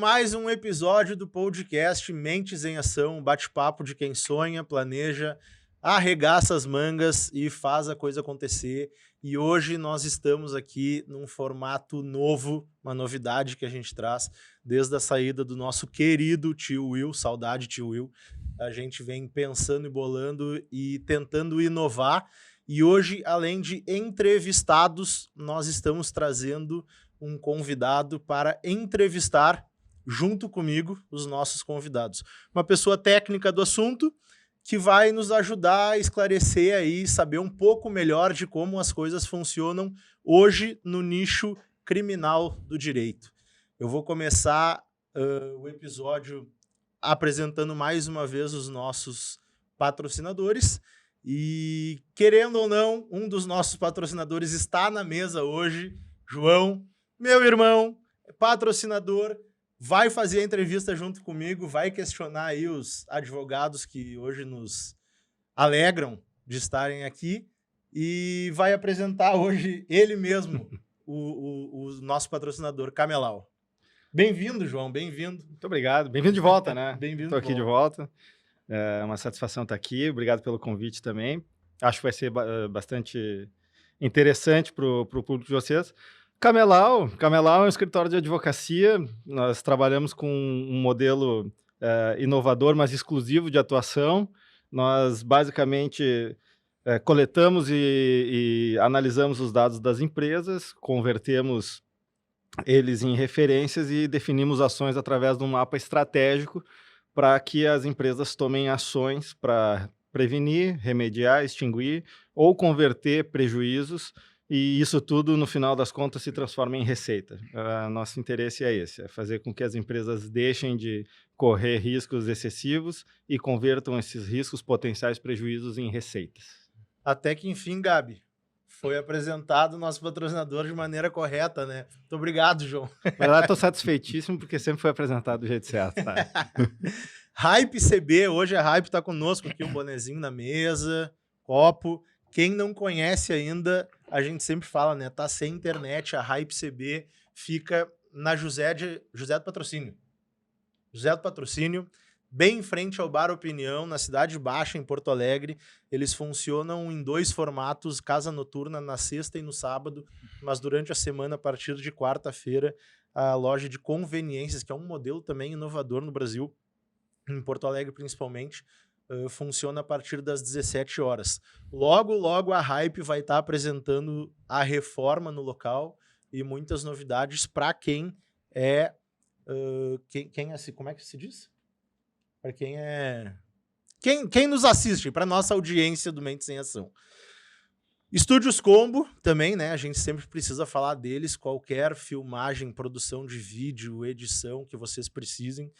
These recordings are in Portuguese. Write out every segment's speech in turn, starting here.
mais um episódio do podcast Mentes em Ação, bate-papo de quem sonha, planeja, arregaça as mangas e faz a coisa acontecer. E hoje nós estamos aqui num formato novo, uma novidade que a gente traz desde a saída do nosso querido tio Will, saudade tio Will. A gente vem pensando e bolando e tentando inovar. E hoje, além de entrevistados, nós estamos trazendo um convidado para entrevistar, junto comigo, os nossos convidados. Uma pessoa técnica do assunto que vai nos ajudar a esclarecer aí, saber um pouco melhor de como as coisas funcionam hoje no nicho criminal do direito. Eu vou começar o episódio apresentando mais uma vez os nossos patrocinadores. E, querendo ou não, um dos nossos patrocinadores está na mesa hoje, João, meu irmão, patrocinador, vai fazer a entrevista junto comigo, vai questionar aí os advogados que hoje nos alegram de estarem aqui e vai apresentar hoje ele mesmo, o nosso patrocinador, Camelau. Bem-vindo, João, bem-vindo. Muito obrigado, bem-vindo de volta, né? Bem-vindo. Estou aqui de volta, é uma satisfação estar aqui, obrigado pelo convite também. Acho que vai ser bastante interessante para o público de vocês. Camelau é um escritório de advocacia, nós trabalhamos com um modelo inovador, mas exclusivo de atuação. Nós basicamente coletamos e analisamos os dados das empresas, convertemos eles em referências e definimos ações através de um mapa estratégico para que as empresas tomem ações para prevenir, remediar, extinguir ou converter prejuízos. E isso tudo, no final das contas, se transforma em receita. Nosso interesse é esse, é fazer com que as empresas deixem de correr riscos excessivos e convertam esses riscos, potenciais prejuízos, em receitas. Até que, enfim, Gabi, foi apresentado o nosso patrocinador de maneira correta, né? Muito obrigado, João. Mas lá estou satisfeitíssimo, porque sempre foi apresentado do jeito certo. Tá? Hype CB, hoje a Hype está conosco aqui, um bonezinho na mesa, copo. Quem não conhece ainda, a gente sempre fala, né? Tá sem internet, a Hype CB fica na José do Patrocínio. José do Patrocínio, bem em frente ao Bar Opinião, na Cidade Baixa, em Porto Alegre. Eles funcionam em 2 formatos, casa noturna na sexta e no sábado, mas durante a semana, a partir de quarta-feira, a loja de conveniências, que é um modelo também inovador no Brasil, em Porto Alegre principalmente, funciona a partir das 17 horas. Logo, logo a Hype vai estar apresentando a reforma no local e muitas novidades para quem é... quem é, como é que se diz? Para quem é... Quem nos assiste, para nossa audiência do Mentes em Ação. Estúdios Combo também, né? A gente sempre precisa falar deles. Qualquer filmagem, produção de vídeo, edição que vocês precisem,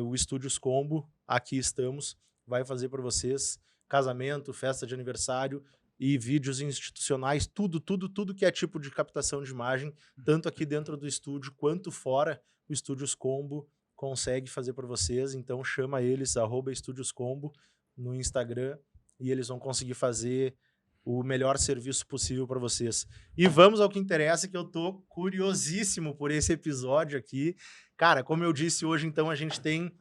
o Estúdios Combo, aqui estamos, vai fazer para vocês casamento, festa de aniversário e vídeos institucionais, tudo que é tipo de captação de imagem, tanto aqui dentro do estúdio quanto fora, o Estúdios Combo consegue fazer para vocês. Então chama eles, @EstúdiosCombo no Instagram, e eles vão conseguir fazer o melhor serviço possível para vocês. E vamos ao que interessa, que eu tô curiosíssimo por esse episódio aqui. Cara, como eu disse, hoje então a gente tem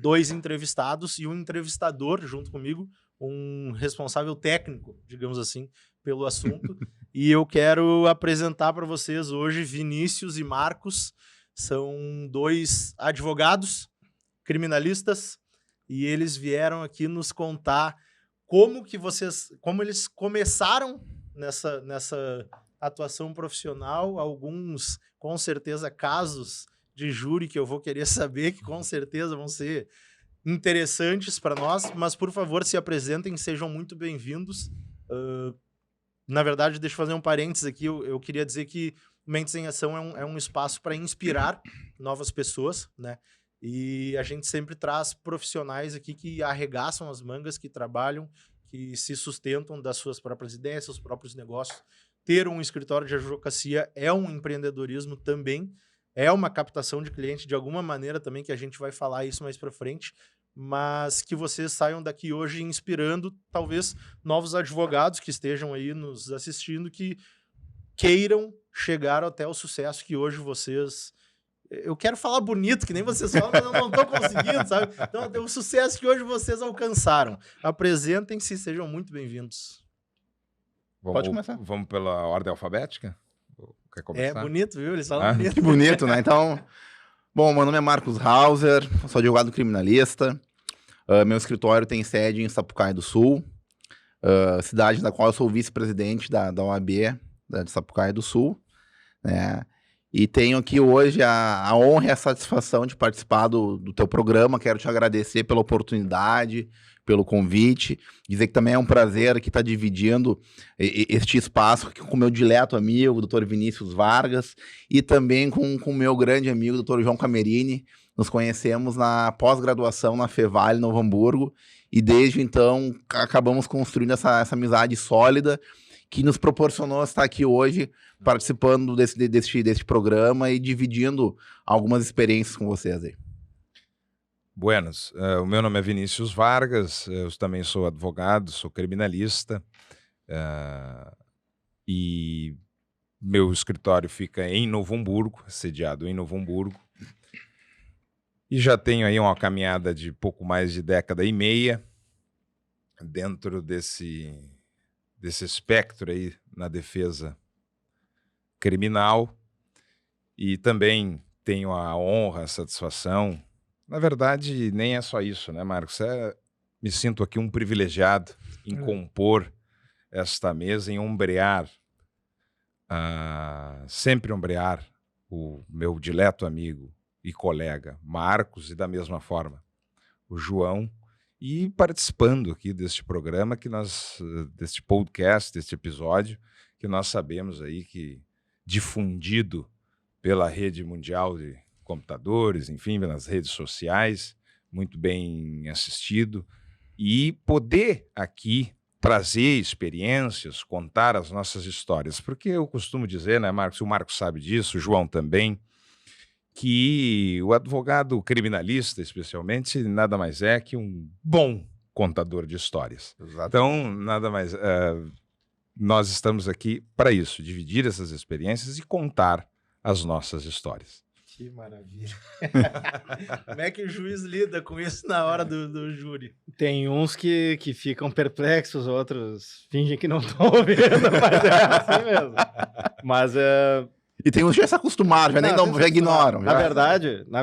2 entrevistados e um entrevistador junto comigo, um responsável técnico, digamos assim, pelo assunto. E eu quero apresentar para vocês hoje Vinícius e Marcos. São 2 advogados criminalistas e eles vieram aqui nos contar como eles começaram nessa atuação profissional, alguns, com certeza, casos de júri que eu vou querer saber, que com certeza vão ser interessantes para nós, mas, por favor, se apresentem, sejam muito bem-vindos. Na verdade, deixa eu fazer um parênteses aqui, eu queria dizer que Mentes em Ação é um espaço para inspirar novas pessoas, né? E a gente sempre traz profissionais aqui que arregaçam as mangas, que trabalham, que se sustentam das suas próprias ideias, seus próprios negócios. Ter um escritório de advocacia é um empreendedorismo também, é uma captação de cliente de alguma maneira também, que a gente vai falar isso mais para frente, mas que vocês saiam daqui hoje inspirando talvez novos advogados que estejam aí nos assistindo, que queiram chegar até o sucesso que hoje vocês Eu quero falar bonito, que nem vocês falam, mas eu não tô conseguindo, sabe? Então, tem o sucesso que hoje vocês alcançaram. Apresentem-se e sejam muito bem-vindos. Pode começar. Vamos pela ordem alfabética? Quer começar? É bonito, viu? Eles falam bonito. Que bonito, né? Então, bom, meu nome é Marcos Hauser, sou advogado criminalista. Meu escritório tem sede em Sapucaia do Sul, cidade da qual eu sou vice-presidente da OAB de Sapucaia do Sul, né? E tenho aqui hoje a honra e a satisfação de participar do teu programa. Quero te agradecer pela oportunidade, pelo convite. Dizer que também é um prazer aqui estar dividindo este espaço aqui com o meu dileto amigo, o Dr. Vinícius Vargas, e também com o meu grande amigo, Dr. João Camerini. Nos conhecemos na pós-graduação na Fevale, Novo Hamburgo, e desde então acabamos construindo essa amizade sólida que nos proporcionou estar aqui hoje participando deste programa e dividindo algumas experiências com vocês aí. Buenas, o meu nome é Vinícius Vargas, eu também sou advogado, sou criminalista, e meu escritório fica em Novo Hamburgo, sediado em Novo Hamburgo, e já tenho aí uma caminhada de pouco mais de década e meia dentro desse espectro aí na defesa criminal, e também tenho a honra, a satisfação. Na verdade, nem é só isso, né, Marcos? Me sinto aqui um privilegiado em compor esta mesa, em ombrear, sempre ombrear o meu dileto amigo e colega Marcos, e da mesma forma o João, e participando aqui deste programa, deste podcast, deste episódio, que nós sabemos aí que difundido pela rede mundial de computadores, enfim, nas redes sociais, muito bem assistido, e poder aqui trazer experiências, contar as nossas histórias, porque eu costumo dizer, né, Marcos, o Marcos sabe disso, o João também, que o advogado criminalista, especialmente, nada mais é que um bom contador de histórias. Exato. Então, nada mais... nós estamos aqui para isso, dividir essas experiências e contar as nossas histórias. Que maravilha. Como é que o juiz lida com isso na hora do júri? Tem uns que ficam perplexos, outros fingem que não estão ouvindo, mas é assim mesmo. Mas E tem uns que já se acostumaram, já ignoram. Na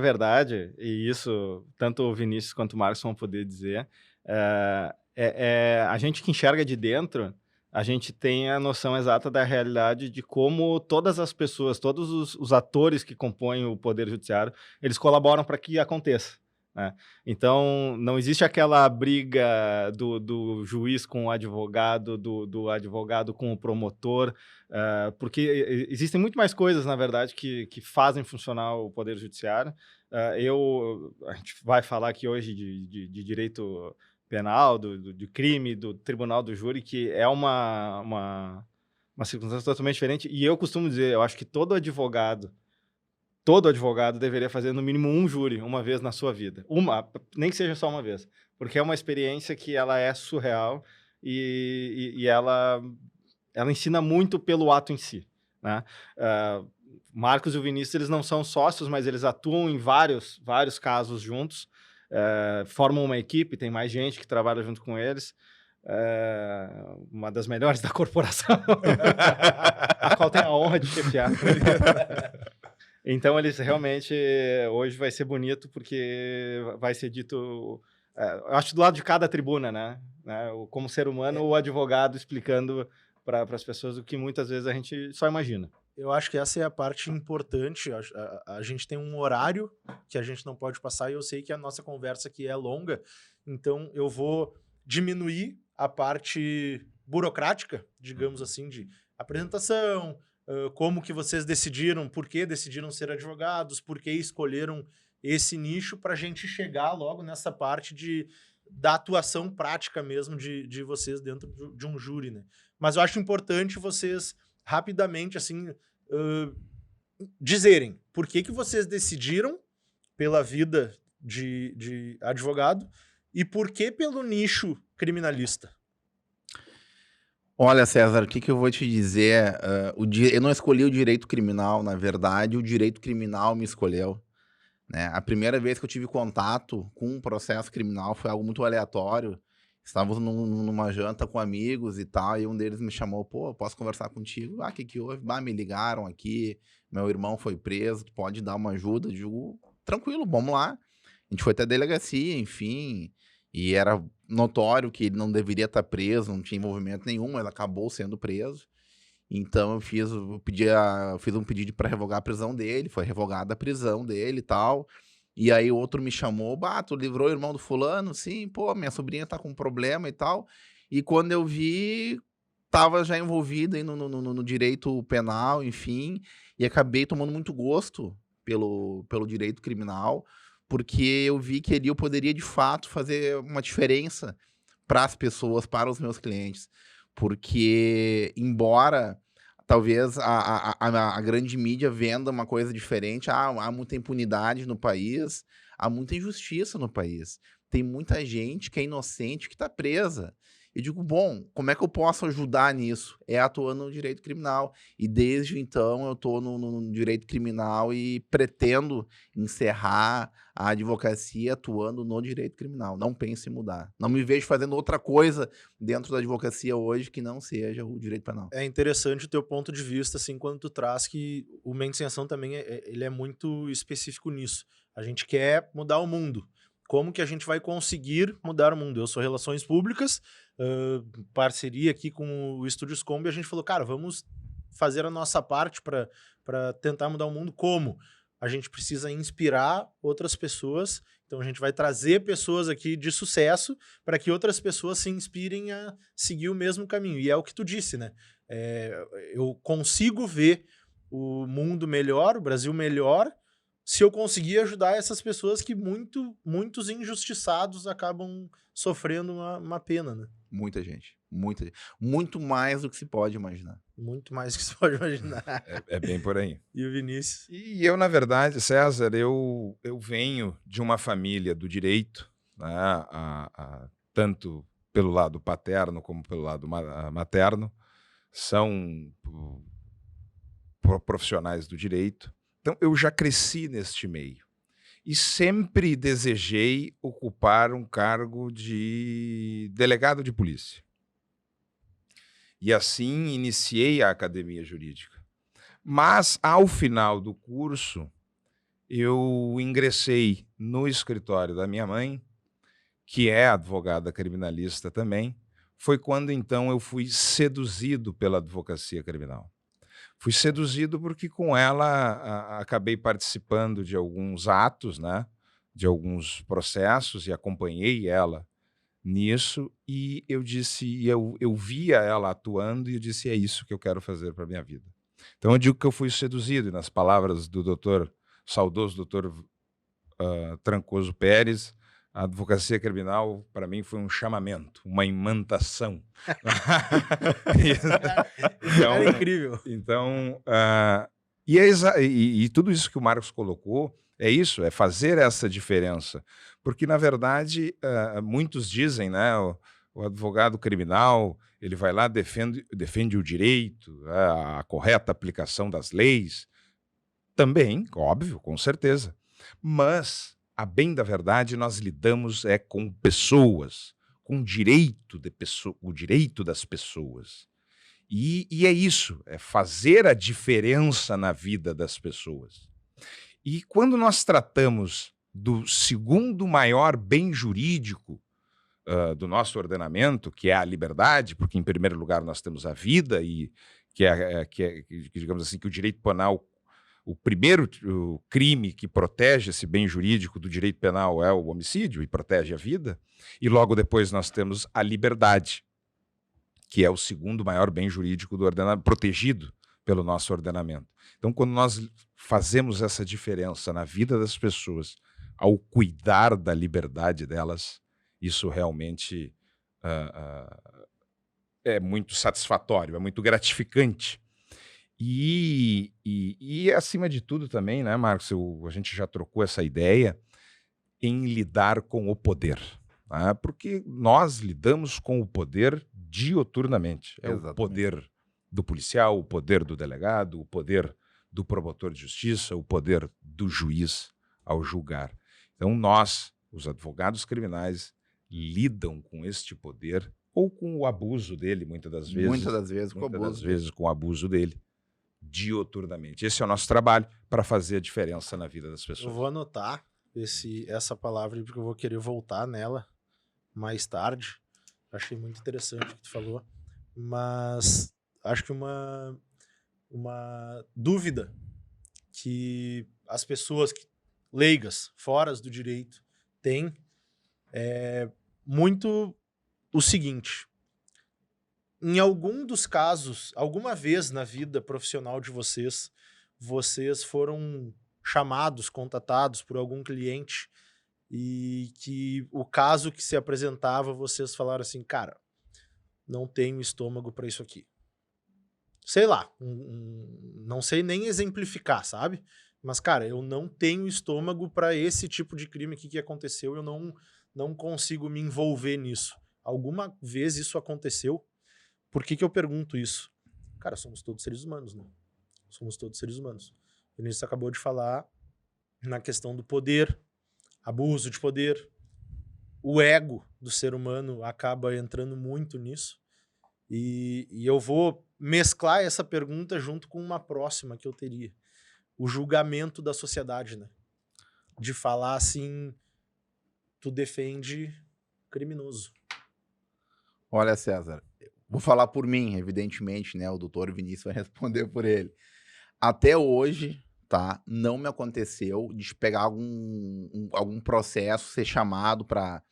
verdade, e isso tanto o Vinícius quanto o Marcos vão poder dizer, a gente que enxerga de dentro, a gente tem a noção exata da realidade de como todas as pessoas, todos os atores que compõem o Poder Judiciário, eles colaboram para que aconteça, né? Então, não existe aquela briga do juiz com o advogado, do advogado com o promotor, porque existem muito mais coisas, na verdade, que fazem funcionar o Poder Judiciário. A gente vai falar aqui hoje de direito penal, do crime, do tribunal do júri, que é uma circunstância totalmente diferente. E eu costumo dizer, eu acho que todo advogado deveria fazer no mínimo um júri uma vez na sua vida. Nem que seja só uma vez. Porque é uma experiência que ela é surreal e ela ensina muito pelo ato em si, né? Marcos e o Vinícius, eles não são sócios, mas eles atuam em vários casos juntos. Formam uma equipe, tem mais gente que trabalha junto com eles, uma das melhores da corporação, a qual tem a honra de chefiar. Então, eles realmente, hoje vai ser bonito, porque vai ser dito, eu acho do lado de cada tribuna, né? Como ser humano, o advogado explicando para as pessoas o que muitas vezes a gente só imagina. Eu acho que essa é a parte importante. A gente tem um horário que a gente não pode passar, e eu sei que a nossa conversa aqui é longa, então eu vou diminuir a parte burocrática, digamos assim, de apresentação, como que vocês decidiram, por que decidiram ser advogados, por que escolheram esse nicho, para a gente chegar logo nessa parte da atuação prática mesmo de vocês dentro de um júri, né? Mas eu acho importante vocês rapidamente, assim, dizerem por que vocês decidiram pela vida de advogado e por que pelo nicho criminalista. Olha, César, o que eu vou te dizer? Eu não escolhi o direito criminal, na verdade, o direito criminal me escolheu. né? A primeira vez que eu tive contato com um processo criminal foi algo muito aleatório. Estávamos numa janta com amigos e tal, e um deles me chamou, pô, posso conversar contigo? Ah, o que houve? Ah, me ligaram aqui, meu irmão foi preso, tu pode dar uma ajuda? Eu digo, tranquilo, vamos lá. A gente foi até a delegacia, enfim, e era notório que ele não deveria estar preso, não tinha envolvimento nenhum, mas acabou sendo preso. Então eu fiz um pedido para revogar a prisão dele, foi revogada a prisão dele e tal. E aí o outro me chamou, tu livrou o irmão do fulano? Sim, pô, minha sobrinha tá com um problema e tal. E quando eu vi, tava já envolvido aí no direito penal, enfim, e acabei tomando muito gosto pelo direito criminal, porque eu vi que ali eu poderia, de fato, fazer uma diferença para as pessoas, para os meus clientes. Porque, embora talvez a grande mídia venda uma coisa diferente, há muita impunidade no país, há muita injustiça no país. Tem muita gente que é inocente, que está presa. Eu digo, bom, como é que eu posso ajudar nisso? É atuando no direito criminal. E desde então eu estou no direito criminal e pretendo encerrar a advocacia atuando no direito criminal. Não penso em mudar. Não me vejo fazendo outra coisa dentro da advocacia hoje que não seja o direito penal. É interessante o teu ponto de vista, assim, quando tu traz que o Mente Sem Ação também ele é muito específico nisso. A gente quer mudar o mundo. Como que a gente vai conseguir mudar o mundo? Eu sou Relações Públicas, parceria aqui com o Estúdios Combi, a gente falou, cara, vamos fazer a nossa parte para tentar mudar o mundo. Como? A gente precisa inspirar outras pessoas, então a gente vai trazer pessoas aqui de sucesso para que outras pessoas se inspirem a seguir o mesmo caminho. E é o que tu disse, né? Eu consigo ver o mundo melhor, o Brasil melhor, se eu conseguir ajudar essas pessoas que muitos injustiçados acabam sofrendo uma pena, né? Muita gente. Muito mais do que se pode imaginar. Muito mais do que se pode imaginar. É bem por aí. E o Vinícius? E eu, na verdade, César, eu venho de uma família do direito, né, tanto pelo lado paterno como pelo lado materno, são profissionais do direito. Então, eu já cresci neste meio e sempre desejei ocupar um cargo de delegado de polícia. E assim iniciei a academia jurídica. Mas, ao final do curso, eu ingressei no escritório da minha mãe, que é advogada criminalista também. Foi quando, então, eu fui seduzido pela advocacia criminal. Fui seduzido porque com ela acabei participando de alguns atos, né, de alguns processos, e acompanhei ela nisso, e eu disse, eu via ela atuando e eu disse, é isso que eu quero fazer para a minha vida. Então eu digo que eu fui seduzido, e nas palavras do saudoso doutor Trancoso Pérez, a advocacia criminal, para mim, foi um chamamento, uma imantação. Então, é incrível. Então, e tudo isso que o Marcos colocou, é isso, é fazer essa diferença. Porque, na verdade, muitos dizem, né, o advogado criminal, ele vai lá, defende o direito, a correta aplicação das leis. Também, óbvio, com certeza. Mas, a bem da verdade, nós lidamos com pessoas, com o direito das pessoas. E é isso, é fazer a diferença na vida das pessoas. E quando nós tratamos do segundo maior bem jurídico do nosso ordenamento, que é a liberdade, porque em primeiro lugar nós temos a vida, e que digamos assim, que o direito penal, o primeiro crime que protege esse bem jurídico do direito penal é o homicídio, e protege a vida, e logo depois nós temos a liberdade, que é o segundo maior bem jurídico do ordenamento, protegido pelo nosso ordenamento. Então, quando nós fazemos essa diferença na vida das pessoas, ao cuidar da liberdade delas, isso realmente é muito satisfatório, é muito gratificante. E acima de tudo também, né, Marcos, a gente já trocou essa ideia em lidar com o poder. Né? Porque nós lidamos com o poder dioturnamente. É Exatamente. O poder do policial, o poder do delegado, o poder do promotor de justiça, o poder do juiz ao julgar. Então nós, os advogados criminais, lidam com este poder ou com o abuso dele, muitas das vezes. Muitas das vezes com Muitas abuso. das vezes com o abuso dele, dioturnamente. Esse é o nosso trabalho para fazer a diferença na vida das Eu pessoas. vou anotar essa palavra aí, porque eu vou querer voltar nela mais tarde. Achei muito interessante o que tu falou. Mas acho que uma dúvida que as pessoas leigas, fora do direito, têm é muito o seguinte: em algum dos casos, alguma vez na vida profissional de vocês, vocês foram chamados, contatados por algum cliente e que o caso que se apresentava, vocês falaram assim, cara, não tenho estômago para isso aqui. Sei lá, não sei nem exemplificar, sabe? Mas, cara, eu não tenho estômago para esse tipo de crime aqui que aconteceu, eu não consigo me envolver nisso. Alguma vez isso aconteceu? Por que eu pergunto isso? Cara, somos todos seres humanos, né? Somos todos seres humanos. O Vinícius acabou de falar na questão do poder, abuso de poder. O ego do ser humano acaba entrando muito nisso. E eu vou mesclar essa pergunta junto com uma próxima que eu teria. O julgamento da sociedade, né? De falar assim, tu defende criminoso. Olha, César, vou falar por mim, evidentemente, né? O doutor Vinícius vai responder por ele. Até hoje, tá? Não me aconteceu de pegar algum processo, ser chamado para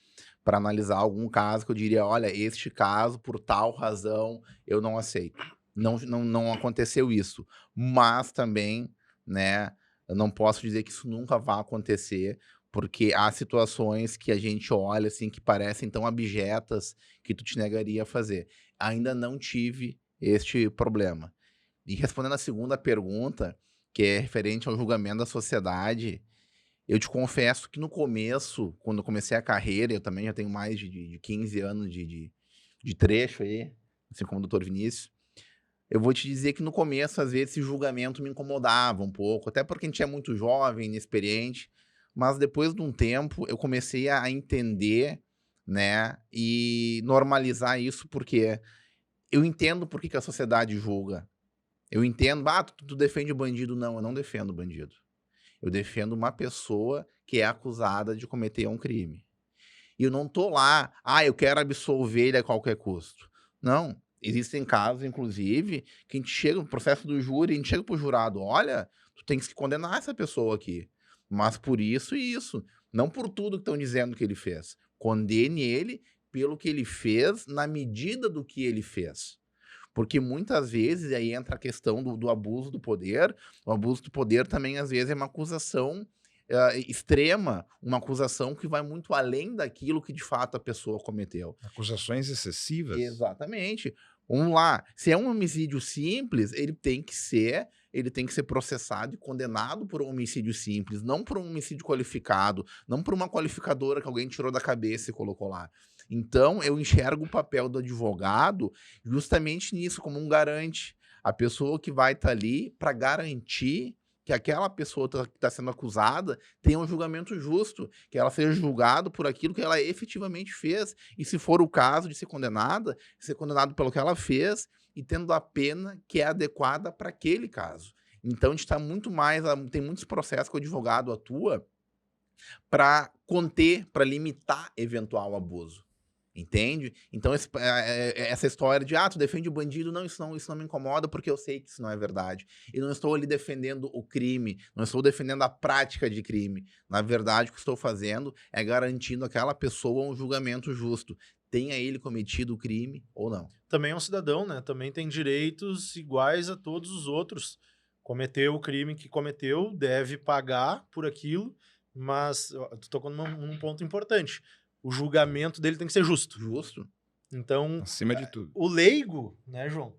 analisar algum caso que eu diria, olha, este caso, por tal razão, eu não aceito. Não aconteceu isso. Mas também, né, eu não posso dizer que isso nunca vai acontecer, porque há situações que a gente olha, assim, que parecem tão abjetas que tu te negaria a fazer. Ainda não tive este problema. E respondendo a segunda pergunta, que é referente ao julgamento da sociedade, eu te confesso que no começo, quando eu comecei a carreira, eu também já tenho mais de 15 anos de trecho aí, assim como o doutor Vinícius, eu vou te dizer que no começo, às vezes, esse julgamento me incomodava um pouco, até porque a gente é muito jovem, inexperiente, mas depois de um tempo eu comecei a entender, né, e normalizar isso, porque eu entendo por que a sociedade julga. Eu entendo, tu defende o bandido. Não, eu não defendo o bandido. Eu defendo uma pessoa que é acusada de cometer um crime. E eu não tô lá, eu quero absolver ele a qualquer custo. Não, existem casos, inclusive, que a gente chega no processo do júri, a gente chega pro jurado, olha, tu tem que condenar essa pessoa aqui. Mas por isso e isso. Não por tudo que estão dizendo que ele fez. Condene ele pelo que ele fez, na medida do que ele fez. Porque muitas vezes aí entra a questão do abuso do poder. O abuso do poder também, às vezes, é uma acusação extrema, uma acusação que vai muito além daquilo que de fato a pessoa cometeu. Acusações excessivas. Exatamente. Vamos lá. Se é um homicídio simples, ele tem que ser processado e condenado por um homicídio simples, não por um homicídio qualificado, não por uma qualificadora que alguém tirou da cabeça e colocou lá. Então, eu enxergo o papel do advogado justamente nisso, como um garante. A pessoa que vai estar ali para garantir que aquela pessoa que está sendo acusada tenha um julgamento justo, que ela seja julgada por aquilo que ela efetivamente fez. E se for o caso de ser condenada, ser condenado pelo que ela fez e tendo a pena que é adequada para aquele caso. Então, a gente está muito mais... Tem muitos processos que o advogado atua para conter, para limitar eventual abuso. Entende? Então, essa história de, tu defende o bandido, não, isso não me incomoda, porque eu sei que isso não é verdade. E não estou ali defendendo o crime, não estou defendendo a prática de crime. Na verdade, o que estou fazendo é garantindo àquela pessoa um julgamento justo. Tenha ele cometido o crime ou não. Também é um cidadão, né? Também tem direitos iguais a todos os outros. Cometeu o crime que cometeu, deve pagar por aquilo, mas tu tocou num ponto importante. O julgamento dele tem que ser justo. Justo. Então, Acima de tudo. o leigo, né, João?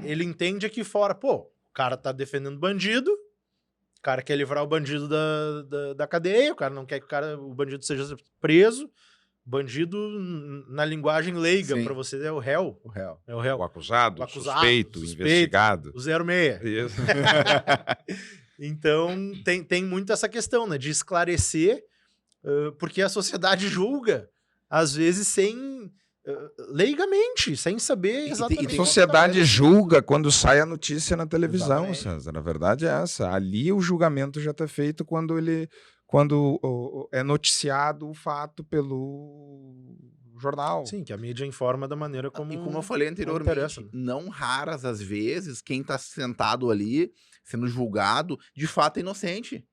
Ele entende aqui fora, o cara tá defendendo bandido, o cara quer livrar o bandido da cadeia, o cara não quer que o bandido seja preso. Bandido, na linguagem leiga, para você, é o réu. O réu. É o réu. O acusado, O acusado, suspeito, investigado. O 06. Isso. Então, tem muito essa questão, né, de esclarecer, porque a sociedade julga, às vezes leigamente, sem saber exatamente. A sociedade julga quando sai a notícia na televisão, Exatamente. César. A verdade é essa. Ali o julgamento já está feito quando é noticiado o fato pelo jornal. Sim, que a mídia informa da maneira como... E como eu falei interessa, anteriormente, né? não raras às vezes, quem está sentado ali, sendo julgado, de fato é inocente.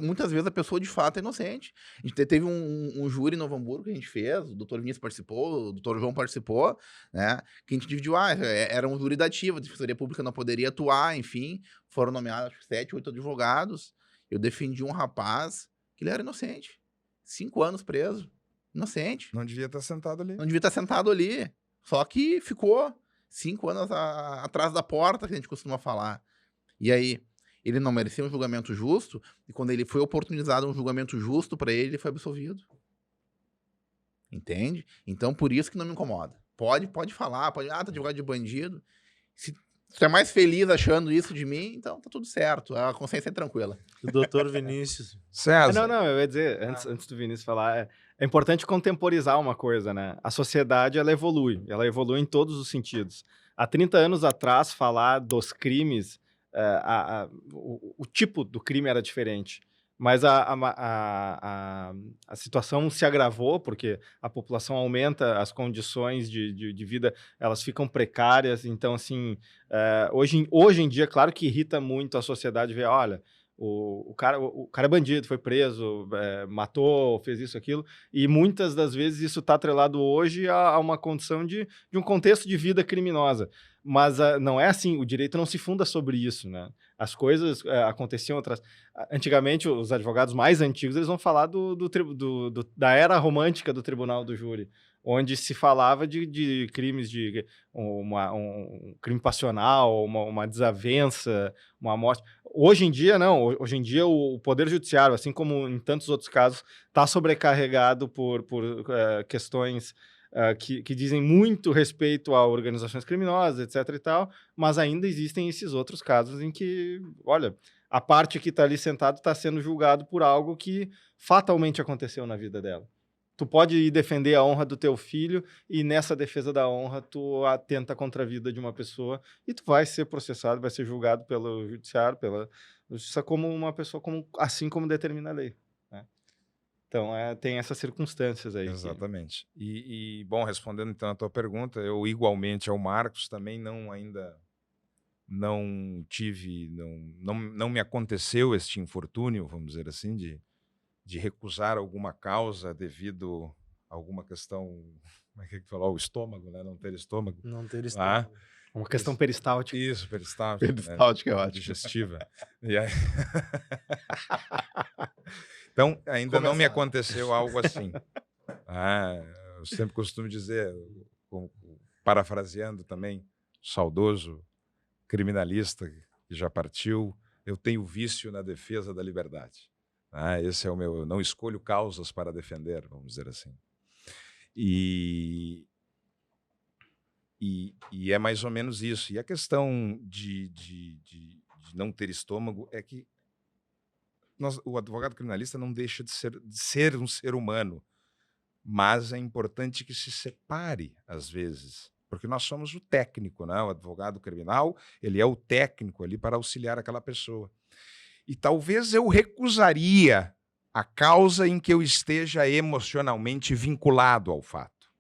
Muitas vezes a pessoa de fato é inocente. A gente teve um júri em Novo Hamburgo que a gente fez, o doutor Vinícius participou, o doutor João participou, né? Que a gente dividiu, era um júri da ativa, a Defensoria Pública não poderia atuar, enfim. Foram nomeados acho que 7, 8 advogados. Eu defendi um rapaz que ele era inocente. 5 anos preso. Inocente. Não devia estar sentado ali. Não devia estar sentado ali. Só que ficou 5 anos atrás da porta, que a gente costuma falar. E aí, ele não merecia um julgamento justo, e quando ele foi oportunizado um julgamento justo para ele foi absolvido. Entende? Então, por isso que não me incomoda. Pode falar, tá advogado de bandido. Se você é mais feliz achando isso de mim, então tá tudo certo. A consciência é tranquila. O doutor Vinícius... César. Não, eu ia dizer, antes do Vinícius falar, é importante contemporizar uma coisa, né? A sociedade, ela evolui em todos os sentidos. Há 30 anos atrás, falar dos crimes, o tipo do crime era diferente, mas a situação se agravou porque a população aumenta, as condições de vida, elas ficam precárias, então, assim, hoje em dia, claro que irrita muito a sociedade ver, olha, o cara é bandido, foi preso, matou, fez isso, aquilo, e muitas das vezes isso está atrelado hoje a uma condição de um contexto de vida criminosa. Mas não é assim, o direito não se funda sobre isso, né? As coisas aconteciam outras... Antigamente, os advogados mais antigos, eles vão falar da era romântica do tribunal do júri, onde se falava de crimes, de um crime passional, uma desavença, uma morte. Hoje em dia, não. Hoje em dia, o Poder Judiciário, assim como em tantos outros casos, está sobrecarregado por questões que dizem muito respeito a organizações criminosas, etc. e tal, mas ainda existem esses outros casos em que, olha, a parte que está ali sentado está sendo julgado por algo que fatalmente aconteceu na vida dela. Tu pode ir defender a honra do teu filho e nessa defesa da honra tu atenta contra a vida de uma pessoa e tu vai ser processado, vai ser julgado pelo judiciário, pela justiça como uma pessoa assim como determina a lei, né? Então tem essas circunstâncias aí. Exatamente. Bom, respondendo então a tua pergunta, eu igualmente ao Marcos também ainda não tive, não me aconteceu este infortúnio, vamos dizer assim, de recusar alguma causa devido a alguma questão, como é que falou? O estômago, né? Não ter estômago. Não ter estômago. Uma questão peristáltica. Isso, peristáltica. Peristáltica, né? é ótimo. Digestiva. E aí... Então, ainda não me aconteceu algo assim. Eu sempre costumo dizer, parafraseando também, saudoso criminalista que já partiu, eu tenho vício na defesa da liberdade. Esse é o meu... Eu não escolho causas para defender, vamos dizer assim. E é mais ou menos isso. E a questão de não ter estômago é que o advogado criminalista não deixa de ser um ser humano, mas é importante que se separe, às vezes, porque nós somos o técnico, né? O advogado criminal, ele é o técnico ali para auxiliar aquela pessoa. E talvez eu recusaria a causa em que eu esteja emocionalmente vinculado ao fato,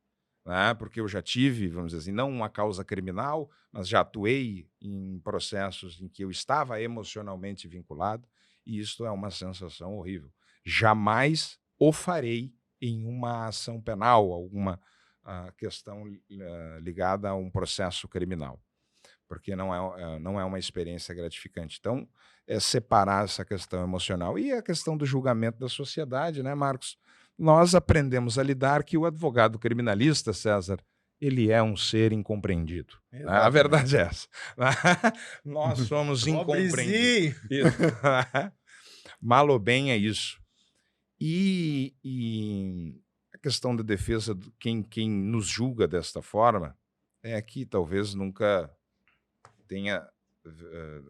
né? Porque eu já tive, vamos dizer assim, não uma causa criminal, mas já atuei em processos em que eu estava emocionalmente vinculado, e isto é uma sensação horrível. Jamais o farei em uma ação penal, alguma questão ligada a um processo criminal, porque não é uma experiência gratificante. Então, separar essa questão emocional. E a questão do julgamento da sociedade, né, Marcos? Nós aprendemos a lidar que o advogado criminalista, César, ele é um ser incompreendido. A verdade é essa. Nós somos incompreendidos. Mal ou bem é isso. E a questão da defesa, quem nos julga desta forma, é que talvez nunca tenha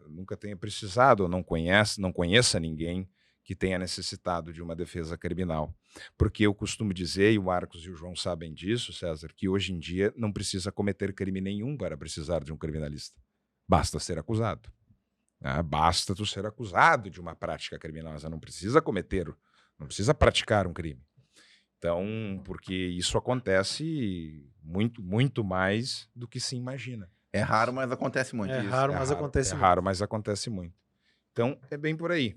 nunca tenha precisado ou não conheça ninguém que tenha necessitado de uma defesa criminal. Porque eu costumo dizer, e o Marcos e o João sabem disso, César, que hoje em dia não precisa cometer crime nenhum para precisar de um criminalista. Basta ser acusado. Basta tu ser acusado de uma prática criminosa, não precisa praticar um crime. Então, porque isso acontece muito, muito mais do que se imagina. É raro, mas acontece muito. É isso. raro, mas acontece É muito. raro, mas acontece muito. Então, é bem por aí.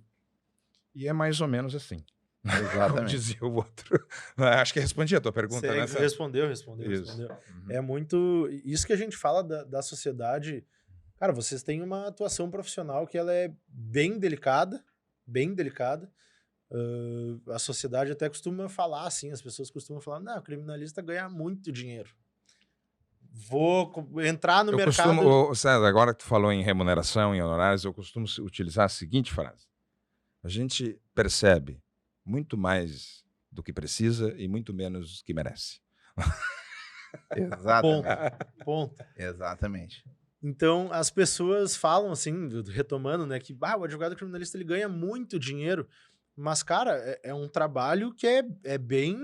E é mais ou menos assim. Como Exatamente. dizia o outro. Acho que respondi a tua pergunta, né? César? Respondeu. Isso. Uhum. É muito... Isso que a gente fala da sociedade... Cara, vocês têm uma atuação profissional que ela é bem delicada, bem delicada. A sociedade até costuma falar assim, as pessoas costumam falar, não, o criminalista ganha muito dinheiro. Vou entrar no mercado... César, agora que tu falou em remuneração, em honorários, eu costumo utilizar a seguinte frase. A gente percebe muito mais do que precisa e muito menos do que merece. Exatamente. Ponto. Exatamente. Então, as pessoas falam assim, retomando, né, que o advogado criminalista ele ganha muito dinheiro, mas, cara, é um trabalho que é bem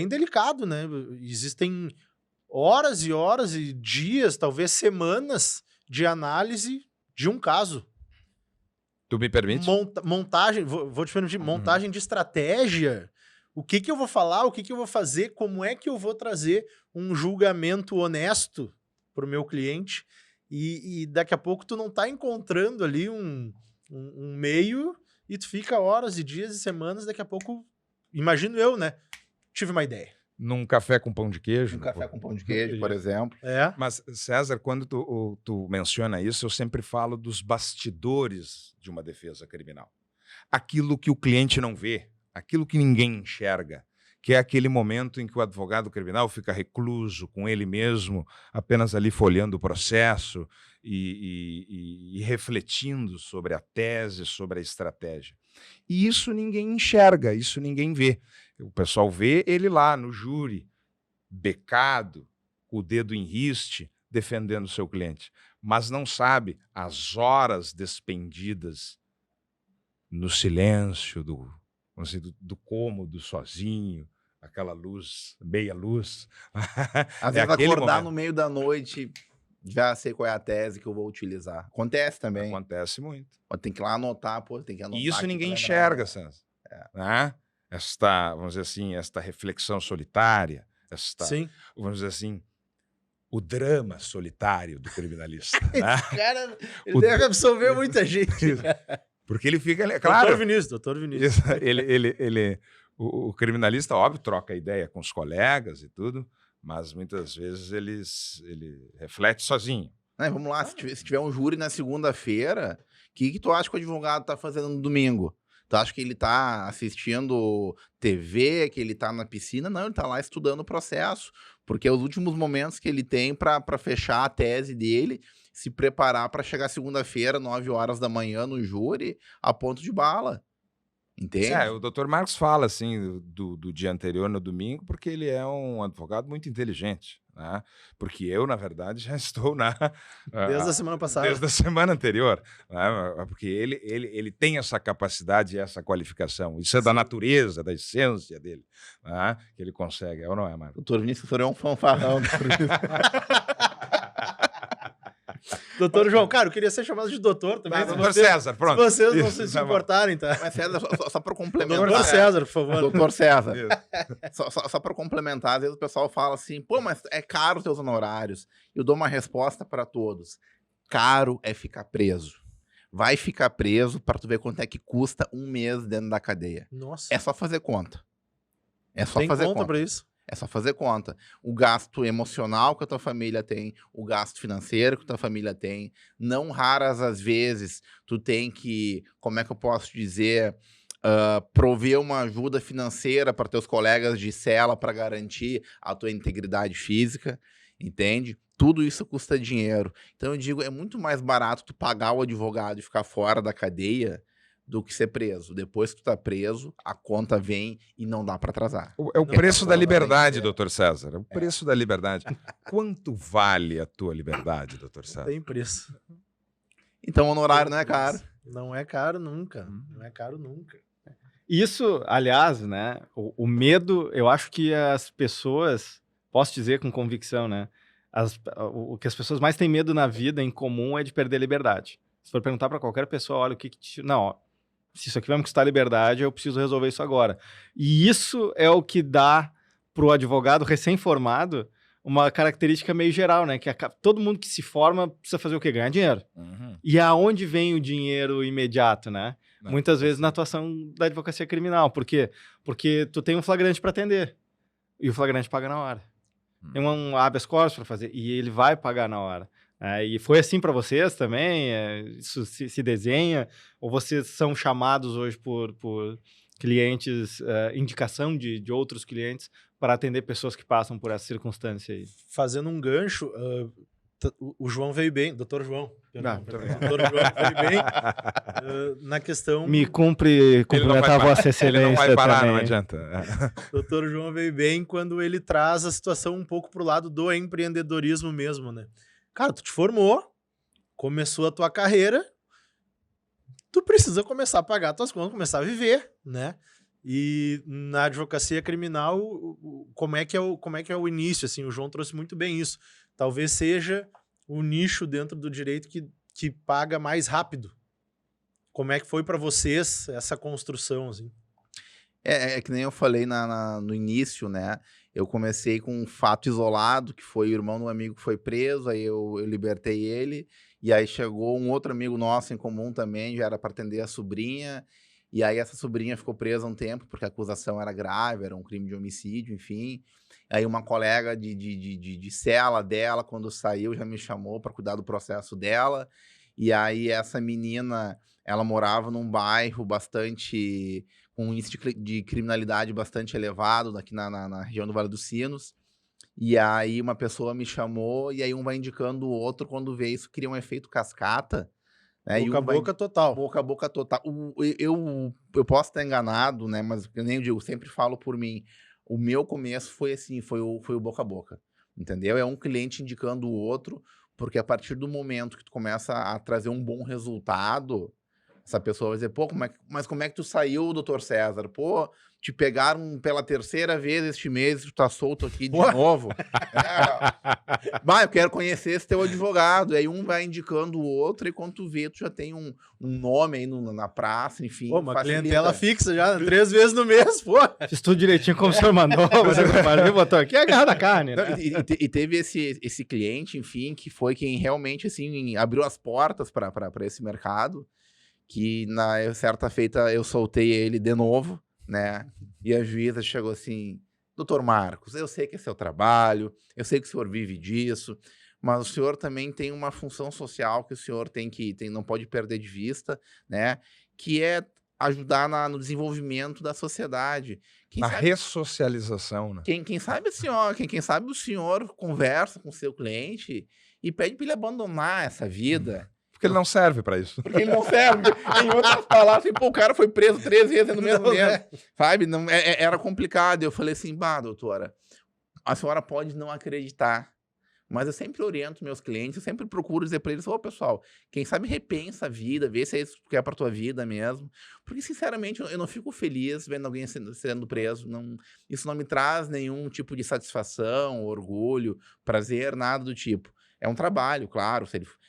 delicado, né? Existem horas e horas e dias, talvez semanas de análise de um caso. Tu me permite? Montagem, vou te permitir, montagem de estratégia. O que eu vou falar, o que eu vou fazer, como é que eu vou trazer um julgamento honesto para o meu cliente e daqui a pouco tu não tá encontrando ali um meio e tu fica horas e dias e semanas, daqui a pouco, imagino eu, né? Tive uma ideia. Num café com pão de queijo. Um café com pão de queijo, por exemplo. Mas, César, quando tu menciona isso, eu sempre falo dos bastidores de uma defesa criminal. Aquilo que o cliente não vê, aquilo que ninguém enxerga, que é aquele momento em que o advogado criminal fica recluso com ele mesmo, apenas ali folheando o processo e refletindo sobre a tese, sobre a estratégia. E isso ninguém enxerga, isso ninguém vê. O pessoal vê ele lá no júri, becado, com o dedo em riste, defendendo o seu cliente, mas não sabe as horas despendidas no silêncio do cômodo sozinho, aquela luz, meia luz. Às vezes acordar no meio da noite, já sei qual é a tese que eu vou utilizar. Acontece também. Acontece muito. Tem que ir lá anotar, tem que anotar. E isso ninguém enxerga, César. Né? Vamos dizer assim, esta reflexão solitária, vamos dizer assim, o drama solitário do criminalista. Né? Esse cara, ele deve absolver muita gente. Porque ele fica... Claro, doutor Vinícius. O criminalista, óbvio, troca ideia com os colegas e tudo, mas muitas vezes ele reflete sozinho. Vamos lá, se tiver um júri na segunda-feira, o que tu acha que o advogado está fazendo no domingo? Tu acha que ele está assistindo TV, que ele está na piscina? Não, ele está lá estudando o processo, porque é os últimos momentos que ele tem para fechar a tese dele, se preparar para chegar segunda-feira, 9 horas da manhã, no júri, a ponto de bala. Entende? O doutor Marcos fala assim do dia anterior, no domingo, porque ele é um advogado muito inteligente. Né? Porque eu, na verdade, já estou desde a semana passada. Desde a semana anterior. Né? Porque ele tem essa capacidade e essa qualificação. Isso é da natureza, da essência dele. Né? Que ele consegue. É ou não é, Marcos? Doutor Vinícius, o senhor é um fanfarrão. Doutor João, cara, eu queria ser chamado de doutor também. Doutor César, pronto. Se vocês não se importarem, tá? Mas César, só para complementar. Doutor César, por favor. Doutor César. Só para complementar, às vezes o pessoal fala assim, pô, mas é caro os teus honorários. Eu dou uma resposta para todos. Caro é ficar preso. Vai ficar preso para tu ver quanto é que custa um mês dentro da cadeia. Nossa. É só fazer conta. É só Tem fazer conta conta para isso? É só fazer conta. O gasto emocional que a tua família tem, o gasto financeiro que a tua família tem. Não raras as vezes tu tem que, como é que eu posso dizer, prover uma ajuda financeira para teus colegas de cela para garantir a tua integridade física, entende? Tudo isso custa dinheiro. Então eu digo, é muito mais barato tu pagar o advogado e ficar fora da cadeia do que ser preso. Depois que tu tá preso, a conta vem e não dá para atrasar. É o preço da liberdade, doutor César. É o preço da liberdade. Quanto vale a tua liberdade, doutor César? Tem preço. Então o honorário não é caro. Não é caro nunca. Não é caro nunca. Isso, aliás, né? O medo, eu acho que as pessoas, posso dizer com convicção, né? O que as pessoas mais têm medo na vida em comum é de perder a liberdade. Se for perguntar para qualquer pessoa, olha, o que te... Não, ó, se isso aqui vai me custar liberdade, eu preciso resolver isso agora. E isso é o que dá para o advogado recém-formado uma característica meio geral, né? Que todo mundo que se forma precisa fazer o quê? Ganhar dinheiro. E aonde vem o dinheiro imediato, né? Muitas vezes na atuação da advocacia criminal. Por quê? Porque tu tem um flagrante para atender. E o flagrante paga na hora. Tem um habeas corpus para fazer. E ele vai pagar na hora. E foi assim para vocês também? Isso se desenha? Ou vocês são chamados hoje por clientes, indicação de outros clientes para atender pessoas que passam por essa circunstância aí? Fazendo um gancho, o João veio bem, doutor João. Doutor João veio bem na questão... Me cumprimentar a Vossa Excelência. Ele não vai parar, também. não adianta. Doutor João veio bem quando ele traz a situação um pouco pro lado do empreendedorismo mesmo, né? Cara, tu te formou, começou a tua carreira, tu precisa começar a pagar tuas contas, começar a viver, né? E na advocacia criminal, como é que é o início, assim? O João trouxe muito bem isso. Talvez seja o nicho dentro do direito que paga mais rápido. Como é que foi para vocês essa construção, assim? É que nem eu falei no início, né? Eu comecei com um fato isolado, que foi o irmão de um amigo que foi preso, aí eu libertei ele, e aí chegou um outro amigo nosso em comum também, já era para atender a sobrinha, e aí essa sobrinha ficou presa um tempo, porque a acusação era grave, era um crime de homicídio, enfim. Aí uma colega de cela dela, quando saiu, já me chamou para cuidar do processo dela, e aí essa menina, ela morava num bairro bastante... com um índice de criminalidade bastante elevado aqui na região do Vale dos Sinos. E aí uma pessoa me chamou, e aí um vai indicando o outro, quando vê isso, cria um efeito cascata. Né? Boca a boca total. Boca a boca total. Eu posso estar enganado, né? Mas eu nem digo, sempre falo por mim. O meu começo foi assim, foi o boca a boca. Entendeu? É um cliente indicando o outro, porque a partir do momento que tu começa a trazer um bom resultado... Essa pessoa vai dizer, pô, mas como é que tu saiu, doutor César? Pô, te pegaram pela terceira vez este mês, tu tá solto aqui de novo. Vai, eu quero conhecer esse teu advogado. E aí um vai indicando o outro, e quando tu vê, tu já tem um nome aí na praça, enfim. Pô, uma clientela fixa já, 3 vezes no mês, pô. Fiz tudo direitinho como o senhor mandou, mas botou aqui a garra da carne, né? E teve esse cliente, enfim, que foi quem realmente, assim, abriu as portas para esse mercado. Que na certa feita eu soltei ele de novo, né? E a juíza chegou assim, doutor Marcos, eu sei que é seu trabalho, eu sei que o senhor vive disso, mas o senhor também tem uma função social que o senhor não pode perder de vista, né? Que é ajudar no desenvolvimento da sociedade. Ressocialização, né? Quem sabe o senhor conversa com o seu cliente e pede para ele abandonar essa vida. Porque ele não serve para isso. Porque ele não serve. Em outras palavras, assim, pô, o cara foi preso 3 vezes no mesmo tempo. Sabe? Não, era complicado. Eu falei assim, doutora, a senhora pode não acreditar, mas eu sempre oriento meus clientes, eu sempre procuro dizer para eles, pessoal, quem sabe repensa a vida, vê se é isso que é para tua vida mesmo. Porque, sinceramente, eu não fico feliz vendo alguém sendo preso. Isso não me traz nenhum tipo de satisfação, orgulho, prazer, nada do tipo. É um trabalho, claro.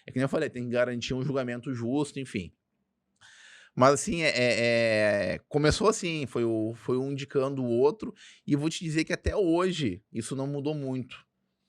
É que nem eu falei, tem que garantir um julgamento justo, enfim. Mas, assim, começou assim, foi um indicando o outro, e eu vou te dizer que até hoje isso não mudou muito,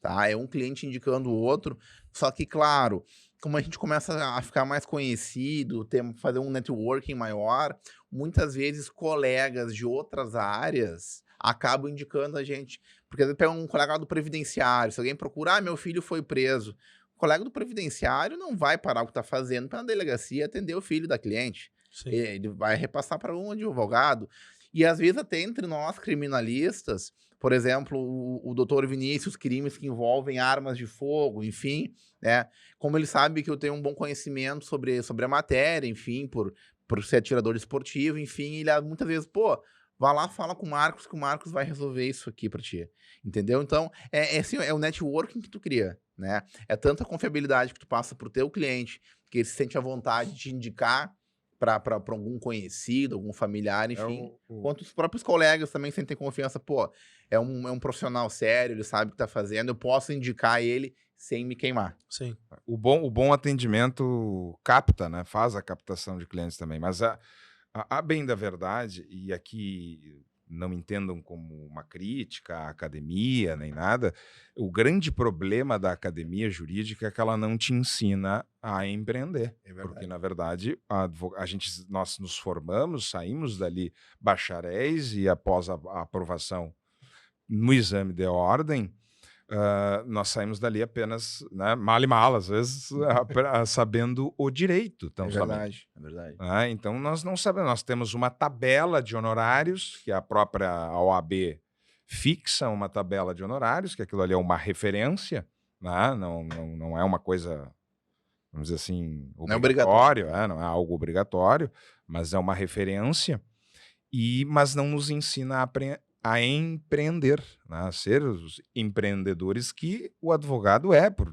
tá? É um cliente indicando o outro, só que, claro, como a gente começa a ficar mais conhecido, fazer um networking maior, muitas vezes colegas de outras áreas acabam indicando a gente. Porque às vezes pega um colega do previdenciário, se alguém procura, meu filho foi preso. O colega do previdenciário não vai parar o que está fazendo para a delegacia atender o filho da cliente. Sim. Ele vai repassar para um advogado. E às vezes até entre nós criminalistas, por exemplo, o doutor Vinícius, crimes que envolvem armas de fogo, enfim, né? Como ele sabe que eu tenho um bom conhecimento sobre a matéria, enfim, por ser atirador esportivo, enfim, ele muitas vezes, vai lá, fala com o Marcos, que o Marcos vai resolver isso aqui pra ti. Entendeu? Então, assim, é o networking que tu cria, né? É tanta confiabilidade que tu passa pro teu cliente, que ele se sente à vontade de indicar para algum conhecido, algum familiar, enfim. Quanto os próprios colegas também sentem confiança, pô, é um profissional sério, ele sabe o que tá fazendo, eu posso indicar ele sem me queimar. Sim. O bom atendimento capta, né? Faz a captação de clientes também. Mas a bem da verdade, e aqui não me entendam como uma crítica à academia nem nada, o grande problema da academia jurídica é que ela não te ensina a empreender. Porque, na verdade, nós nos formamos, saímos dali bacharéis e após a aprovação no exame de ordem, nós saímos dali apenas, né, mal e mal, às vezes, sabendo o direito tão somente. É verdade. Então, nós não sabemos. Nós temos uma tabela de honorários, que a própria OAB fixa uma tabela de honorários, que aquilo ali é uma referência, né? Não é uma coisa, vamos dizer assim, obrigatório, não é algo obrigatório, mas é uma referência, mas não nos ensina a empreender, né? A ser os empreendedores que o advogado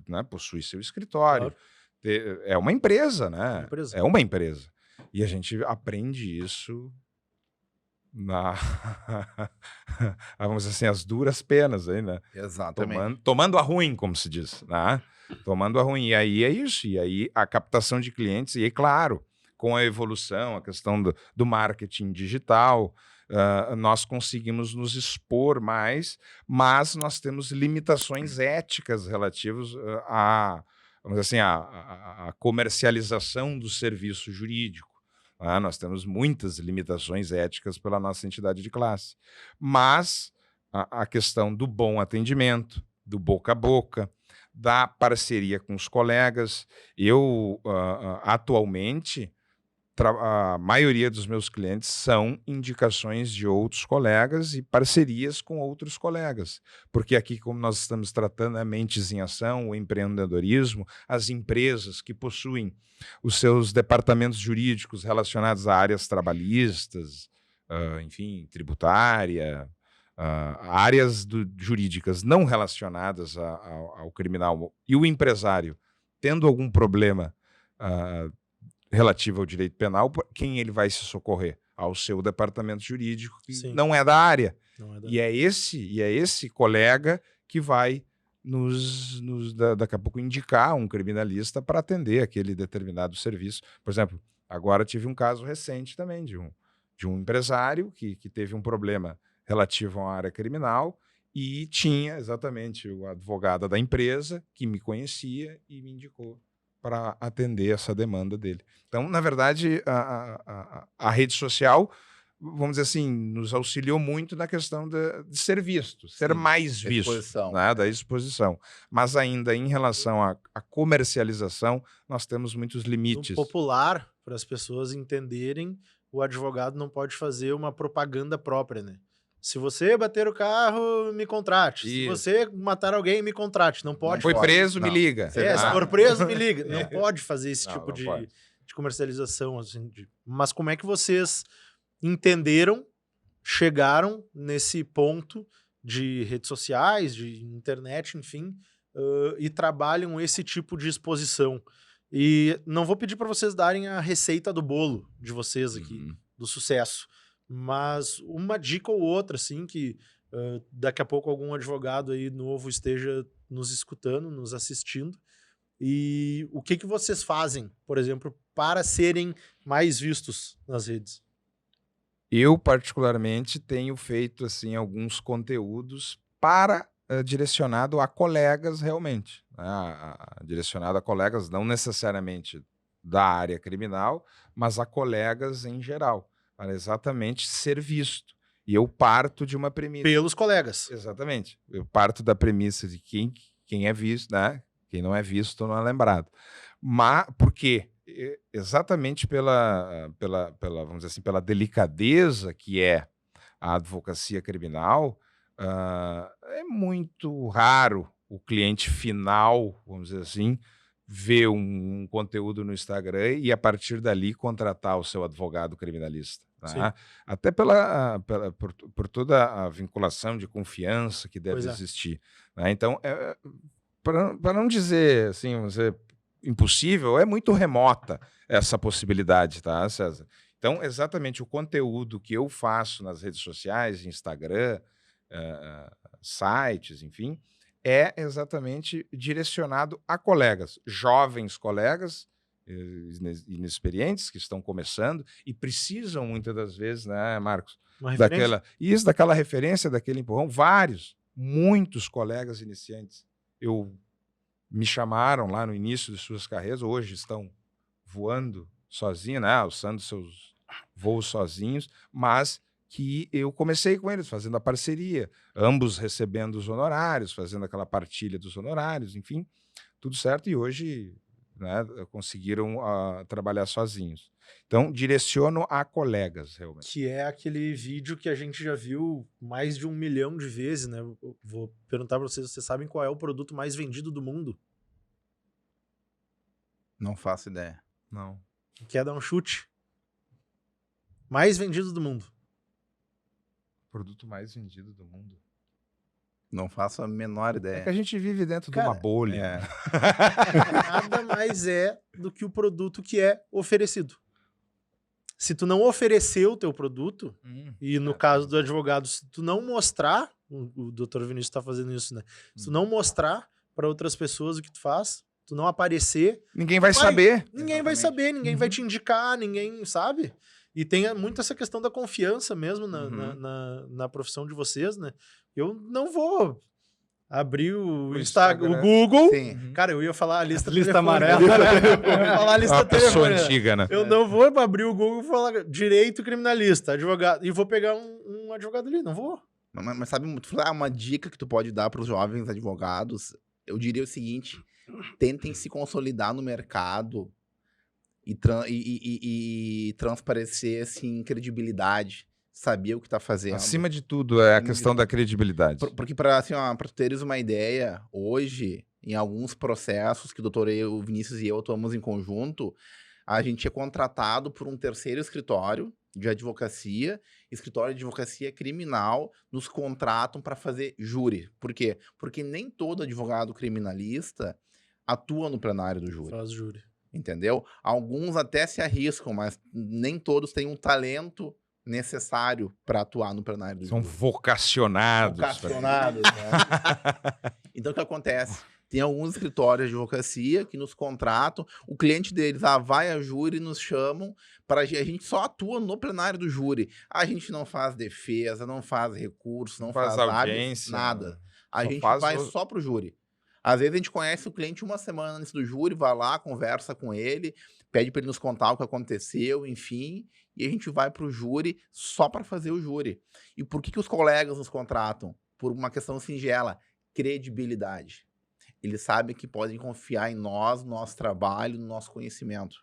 né? Possui seu escritório. Claro. É uma empresa, né? É uma empresa. E a gente aprende isso vamos dizer assim, as duras penas aí, né? Exatamente. Tomando a ruim, como se diz, né? Tomando a ruim. E aí é isso. E aí a captação de clientes, e aí, claro, com a evolução, a questão do marketing digital, nós conseguimos nos expor mais, mas nós temos limitações éticas relativas vamos dizer assim, a comercialização do serviço jurídico. Nós temos muitas limitações éticas pela nossa entidade de classe. Mas a questão do bom atendimento, do boca a boca, da parceria com os colegas. Eu, atualmente, a maioria dos meus clientes são indicações de outros colegas e parcerias com outros colegas. Porque aqui, como nós estamos tratando a mentes em ação, o empreendedorismo, as empresas que possuem os seus departamentos jurídicos relacionados a áreas trabalhistas, enfim, tributária, áreas jurídicas não relacionadas ao criminal, e o empresário tendo algum problema relativo ao direito penal, quem ele vai se socorrer? Ao seu departamento jurídico, que não é da área. E é esse colega que vai daqui a pouco indicar um criminalista para atender aquele determinado serviço. Por exemplo, agora tive um caso recente também de um empresário que teve um problema relativo à área criminal e tinha exatamente o advogado da empresa que me conhecia e me indicou para atender essa demanda dele. Então, na verdade, a rede social, vamos dizer assim, nos auxiliou muito na questão de ser visto, ser mais visto, né, da exposição. Mas ainda em relação à comercialização, nós temos muitos limites. No popular, para as pessoas entenderem, o advogado não pode fazer uma propaganda própria, né? Se você bater o carro, me contrate. Isso. Se você matar alguém, me contrate. Não pode. Foi preso, me liga. Se for preso, me liga. Não pode fazer esse tipo de comercialização. Assim, Mas como é que vocês entenderam, chegaram nesse ponto de redes sociais, de internet, enfim, e trabalham esse tipo de exposição? E não vou pedir para vocês darem a receita do bolo de vocês aqui, do sucesso. Mas uma dica ou outra, assim, que daqui a pouco algum advogado aí novo esteja nos escutando, nos assistindo. E o que vocês fazem, por exemplo, para serem mais vistos nas redes? Eu, particularmente, tenho feito assim, alguns conteúdos direcionado a colegas realmente. Né? Direcionado a colegas não necessariamente da área criminal, mas a colegas em geral. Para exatamente ser visto. E eu parto de uma premissa. Pelos colegas. Exatamente. Eu parto da premissa de quem é visto, né? Quem não é visto não é lembrado. Mas por quê? Exatamente vamos dizer assim, pela delicadeza que é a advocacia criminal, é muito raro o cliente final, vamos dizer assim, ver um conteúdo no Instagram e, a partir dali, contratar o seu advogado criminalista. Né? Até por toda a vinculação de confiança que deve existir. Né? Então, para não dizer assim, vamos dizer, impossível, é muito remota essa possibilidade, tá, César? Então, exatamente o conteúdo que eu faço nas redes sociais, Instagram, sites, enfim, é exatamente direcionado a colegas, jovens colegas, inexperientes, que estão começando e precisam, muitas das vezes, né, Marcos? Uma referência? Daquela referência, daquele empurrão. Muitos colegas iniciantes me chamaram lá no início de suas carreiras, hoje estão voando sozinhos, né, alçando seus voos sozinhos, mas que eu comecei com eles, fazendo a parceria, ambos recebendo os honorários, fazendo aquela partilha dos honorários, enfim, tudo certo, e hoje, né, conseguiram trabalhar sozinhos. Então, direciono a colegas, realmente. Que é aquele vídeo que a gente já viu mais de 1 milhão de vezes, né? Eu vou perguntar para vocês sabem qual é o produto mais vendido do mundo? Não faço ideia. Não. Quer dar um chute? Mais vendido do mundo. Produto mais vendido do mundo. Não faço a menor É ideia. que a gente vive dentro de uma bolha. Nada mais é do que o produto que é oferecido. Se tu não oferecer o teu produto, e no caso do advogado, se tu não mostrar, o Dr. Vinícius está fazendo isso, né? Se tu não mostrar para outras pessoas o que tu faz, tu não aparecer, Ninguém vai saber. ninguém vai saber, ninguém vai te indicar, ninguém sabe. E tem muito essa questão da confiança mesmo na profissão de vocês, né? Eu não vou abrir o Instagram. o Google. Sim. Cara, eu ia falar a lista amarela. Eu ia falar a lista Uma pessoa telefônica. antiga, né? Eu não vou abrir o Google e falar direito criminalista, advogado, e vou pegar um advogado ali, não vou. Mas sabe, tu falar uma dica que tu pode dar para os jovens advogados, eu diria o seguinte: tentem se consolidar no mercado e transparecer assim, credibilidade, saber o que tá fazendo. Acima de tudo, é a questão da credibilidade. Porque para assim, tu teres uma ideia, hoje, em alguns processos que o doutor o Vinícius e eu atuamos em conjunto, a gente é contratado por um terceiro escritório de advocacia, escritório de advocacia criminal, nos contratam para fazer júri. Por quê? Porque nem todo advogado criminalista atua no plenário do júri. Faz júri. Entendeu? Alguns até se arriscam, mas nem todos têm um talento necessário para atuar no plenário do São júri. vocacionados. Vocacionados, né? Então, o que acontece? Tem alguns escritórios de advocacia que nos contratam, o cliente deles vai a júri e nos chamam, a gente só atua no plenário do júri. A gente não faz defesa, não faz recurso, não faz audiência, nada. A só gente faz vai só pro júri. Às vezes a gente conhece o cliente uma semana antes do júri, vai lá, conversa com ele, pede para ele nos contar o que aconteceu, enfim, e a gente vai pro júri só para fazer o júri. E por que os colegas nos contratam? Por uma questão singela, credibilidade. Eles sabem que podem confiar em nós, no nosso trabalho, no nosso conhecimento.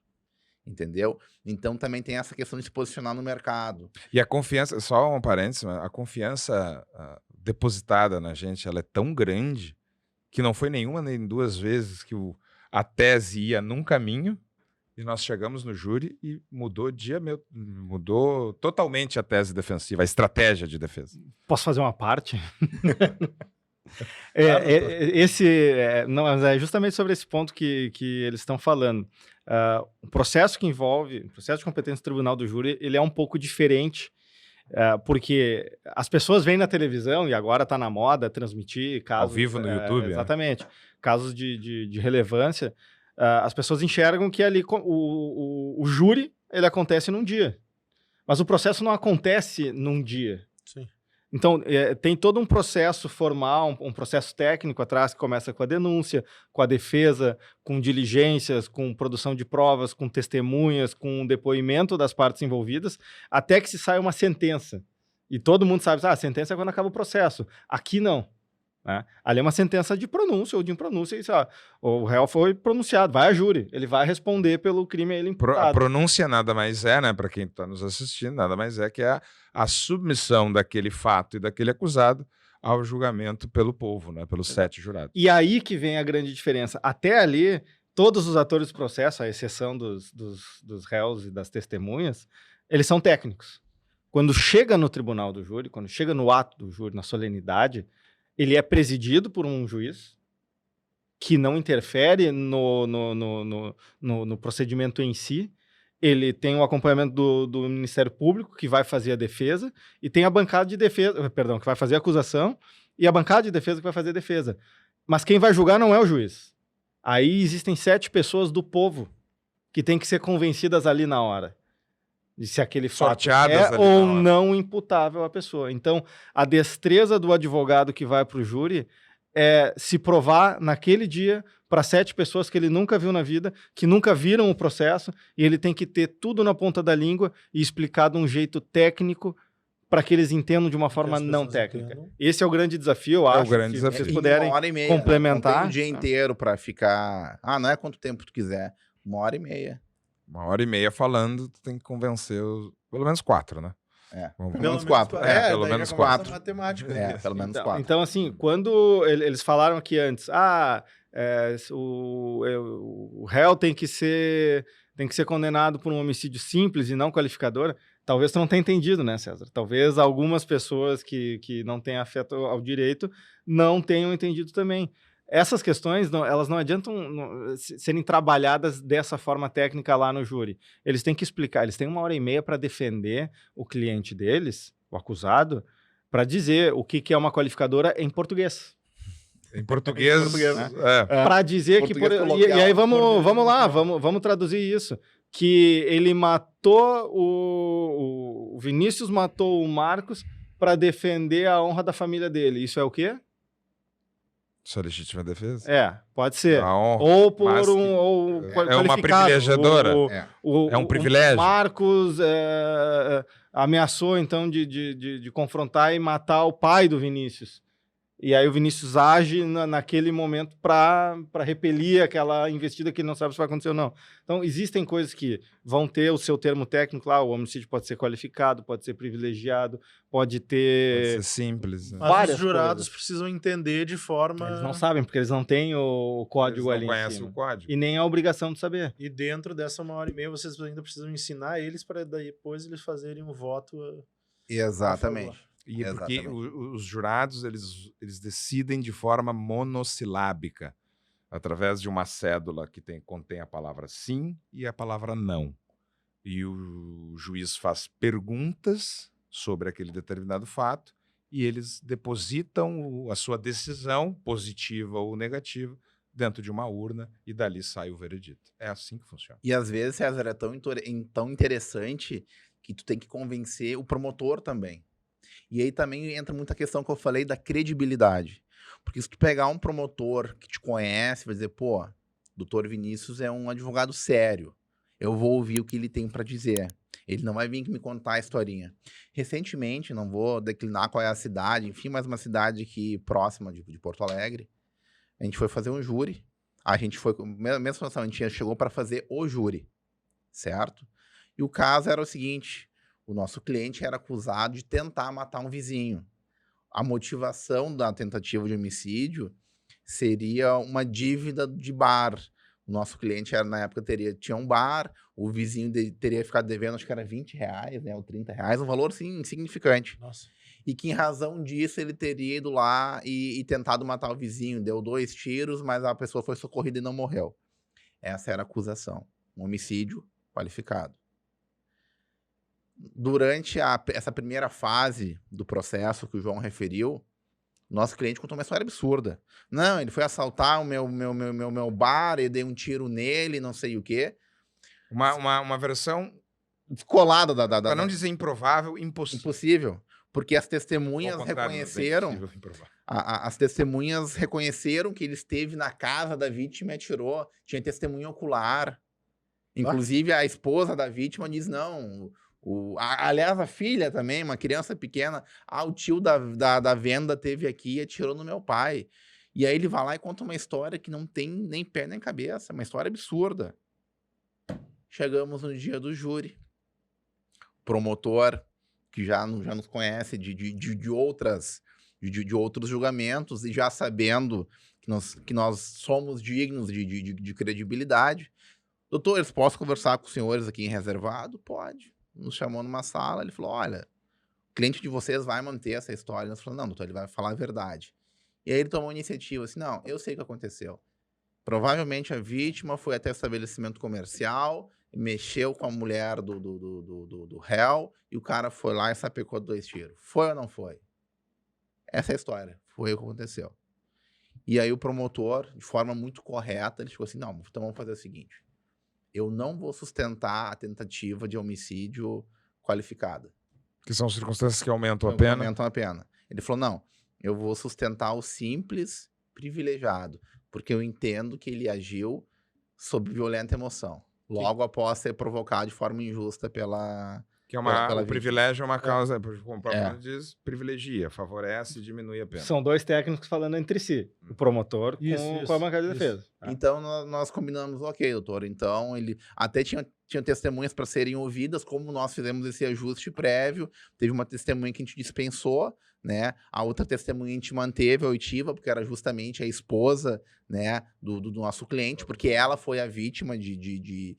Entendeu? Então também tem essa questão de se posicionar no mercado. E a confiança, só um parênteses, a confiança depositada na gente, ela é tão grande que não foi nenhuma nem duas vezes que a tese ia num caminho e nós chegamos no júri e mudou totalmente a tese defensiva, a estratégia de defesa. Posso fazer uma parte? Não, mas é justamente sobre esse ponto que eles estão falando. O processo que envolve, o processo de competência do tribunal do júri, ele é um pouco diferente, porque as pessoas veem na televisão, e agora está na moda transmitir casos... Ao vivo no YouTube. Exatamente. Casos de relevância. As pessoas enxergam que ali o júri ele acontece num dia. Mas o processo não acontece num dia. Sim. Então, tem todo um processo formal, um processo técnico atrás, que começa com a denúncia, com a defesa, com diligências, com produção de provas, com testemunhas, com o depoimento das partes envolvidas, até que se saia uma sentença. E todo mundo sabe, a sentença é quando acaba o processo. Aqui não. Né? Ali é uma sentença de pronúncia ou de impronúncia, e o réu foi pronunciado, vai a júri, ele vai responder pelo crime a ele imputado. A pronúncia nada mais é, né, para quem está nos assistindo, nada mais é que a submissão daquele fato e daquele acusado ao julgamento pelo povo, né, pelos 7 jurados. E aí que vem a grande diferença. Até ali, todos os atores do processo, à exceção dos réus e das testemunhas, eles são técnicos. Quando chega no tribunal do júri, quando chega no ato do júri, na solenidade, ele é presidido por um juiz, que não interfere no procedimento em si. Ele tem o acompanhamento do Ministério Público, que vai fazer a defesa, e tem a bancada de defesa, perdão, que vai fazer a acusação, e a bancada de defesa que vai fazer a defesa. Mas quem vai julgar não é o juiz. Aí existem 7 pessoas do povo que têm que ser convencidas ali na hora de se aquele fato Sorteadas é ali ou na hora. não imputável à pessoa. Então, a destreza do advogado que vai para o júri é se provar naquele dia para 7 pessoas que ele nunca viu na vida, que nunca viram o processo, e ele tem que ter tudo na ponta da língua e explicar de um jeito técnico para que eles entendam de uma forma as não pessoas técnica. entendam. Esse é o grande desafio, eu É o acho. grande Se desafio. vocês Em puderem 1h30, complementar. Não tem um dia inteiro pra ficar... não é quanto tempo tu quiser. 1h30. 1h30 falando, tu tem que convencer pelo menos 4, né? Pelo Vamos- menos 4. pelo daí menos já começa a 4. matemática. Pelo menos Então, 4. então, assim, quando eles falaram aqui antes, o réu tem que ser condenado por um homicídio simples e não qualificador, talvez tu não tenha entendido, né, César? Talvez algumas pessoas que não têm afeto ao direito não tenham entendido também. Essas questões, elas não adiantam serem trabalhadas dessa forma técnica lá no júri. Eles têm que explicar, eles têm 1h30 para defender o cliente deles, o acusado, para dizer o que é uma qualificadora em português. Em português, né? é. Para dizer que... Português e coloquial. aí vamos lá, coloquial. vamos traduzir isso. Que ele matou o Vinícius matou o Marcos para defender a honra da família dele. Isso é o quê? Sua legítima defesa? Pode ser. A honra, Ou por mas um... que Ou é uma qualificado. privilegiadora. É um privilégio. O Marcos ameaçou, então, de confrontar e matar o pai do Vinícius. E aí o Vinícius age naquele momento para repelir aquela investida que ele não sabe se vai acontecer ou não. Então, existem coisas que vão ter o seu termo técnico lá, o homicídio pode ser qualificado, pode ser privilegiado, pode Pode ter... ser simples. Né? Mas várias os jurados coisas. precisam entender de forma... Eles não sabem, porque eles não têm o código Eles ali não em conhecem cima. o código. E nem a obrigação de saber. E dentro dessa 1h30, vocês ainda precisam ensinar eles para depois eles fazerem um voto Exatamente. E é porque Exatamente. os jurados, eles decidem de forma monossilábica, através de uma cédula que contém a palavra sim e a palavra não. E o juiz faz perguntas sobre aquele determinado fato e eles depositam a sua decisão, positiva ou negativa, dentro de uma urna e dali sai o veredito. É assim que funciona. E às vezes, César, é tão interessante que tu tem que convencer o promotor também. E aí também entra muita questão que eu falei da credibilidade. Porque se tu pegar um promotor que te conhece, vai dizer, pô, doutor Vinícius é um advogado sério. Eu vou ouvir o que ele tem para dizer. Ele não vai vir me contar a historinha. Recentemente, não vou declinar qual é a cidade, enfim, mas uma cidade aqui próxima de Porto Alegre, a gente foi fazer um júri. A gente foi, mesma situação, a gente chegou para fazer o júri, certo? E o caso era o seguinte, o nosso cliente era acusado de tentar matar um vizinho. A motivação da tentativa de homicídio seria uma dívida de bar. O nosso cliente, na época, tinha um bar, o vizinho teria ficado devendo, acho que era R$20, né, ou R$30, um valor, sim, insignificante. Nossa. E que, em razão disso, ele teria ido lá e tentado matar o vizinho. Deu 2 tiros, mas a pessoa foi socorrida e não morreu. Essa era a acusação. Um homicídio qualificado. Durante essa primeira fase do processo que o João referiu, nosso cliente contou uma história absurda. Não, ele foi assaltar o meu bar, eu dei um tiro nele, não sei o quê. Uma versão, Descolada para não dizer improvável, impossível. impossível. Porque as testemunhas Ao contrário, não é reconheceram... impossível, improvável. As testemunhas reconheceram que ele esteve na casa da vítima e atirou. Tinha testemunha ocular. Inclusive, a esposa da vítima diz, não... aliás, a filha também, uma criança pequena, o tio da venda teve aqui e atirou no meu pai. E aí ele vai lá e conta uma história que não tem nem pé nem cabeça, uma história absurda. Chegamos no dia do júri. Promotor, que já nos conhece de outros julgamentos e já sabendo que nós somos dignos de credibilidade. Doutores, posso conversar com os senhores aqui em reservado? Pode. Nos chamou numa sala, ele falou, olha, o cliente de vocês vai manter essa história. Nós falamos, não, doutor, ele vai falar a verdade. E aí ele tomou a iniciativa, assim, não, eu sei o que aconteceu. Provavelmente a vítima foi até o estabelecimento comercial, mexeu com a mulher do réu e o cara foi lá e sapecou 2 tiros. Foi ou não foi? Essa é a história. Foi o que aconteceu. E aí o promotor, de forma muito correta, ele ficou assim, não, então vamos fazer o seguinte, eu não vou sustentar a tentativa de homicídio qualificada. Que são circunstâncias que aumentam a Que pena. aumentam a pena. Ele falou, não, eu vou sustentar o simples privilegiado, porque eu entendo que ele agiu sob violenta emoção, logo após ser provocado de forma injusta pela Que é pela o vítima. privilégio é uma causa, como o próprio É. nome diz, privilegia, favorece e diminui a pena. São 2 técnicos falando entre si. O promotor com a bancada de isso. defesa. Tá. Então, nós combinamos, ok, doutor. Então, ele até tinha testemunhas para serem ouvidas, como nós fizemos esse ajuste prévio. Teve uma testemunha que a gente dispensou, né? A outra testemunha a gente manteve a oitiva, porque era justamente a esposa, né, do nosso cliente, porque ela foi a vítima de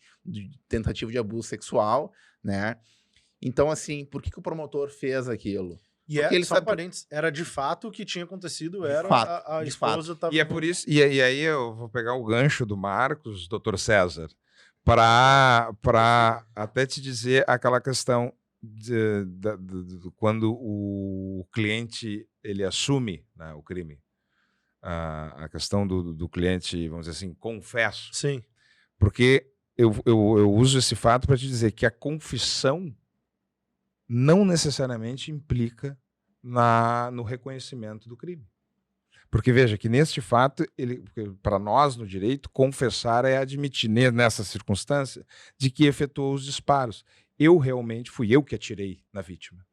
tentativa de abuso sexual, né? Então, assim, por que o promotor fez aquilo? E Porque ele só sabe- parênteses, era de fato o que tinha acontecido, De era fato, a de esposa tava E é por isso, e aí eu vou pegar o gancho do Marcos, doutor César, para até te dizer aquela questão quando o cliente ele assume, né, o crime. A questão do cliente, vamos dizer assim, confesso. Sim. Porque eu uso esse fato para te dizer que a confissão não necessariamente implica no reconhecimento do crime. Porque veja que neste fato, para nós no direito, confessar é admitir nessa circunstância de que efetuou os disparos. Fui eu que atirei na vítima.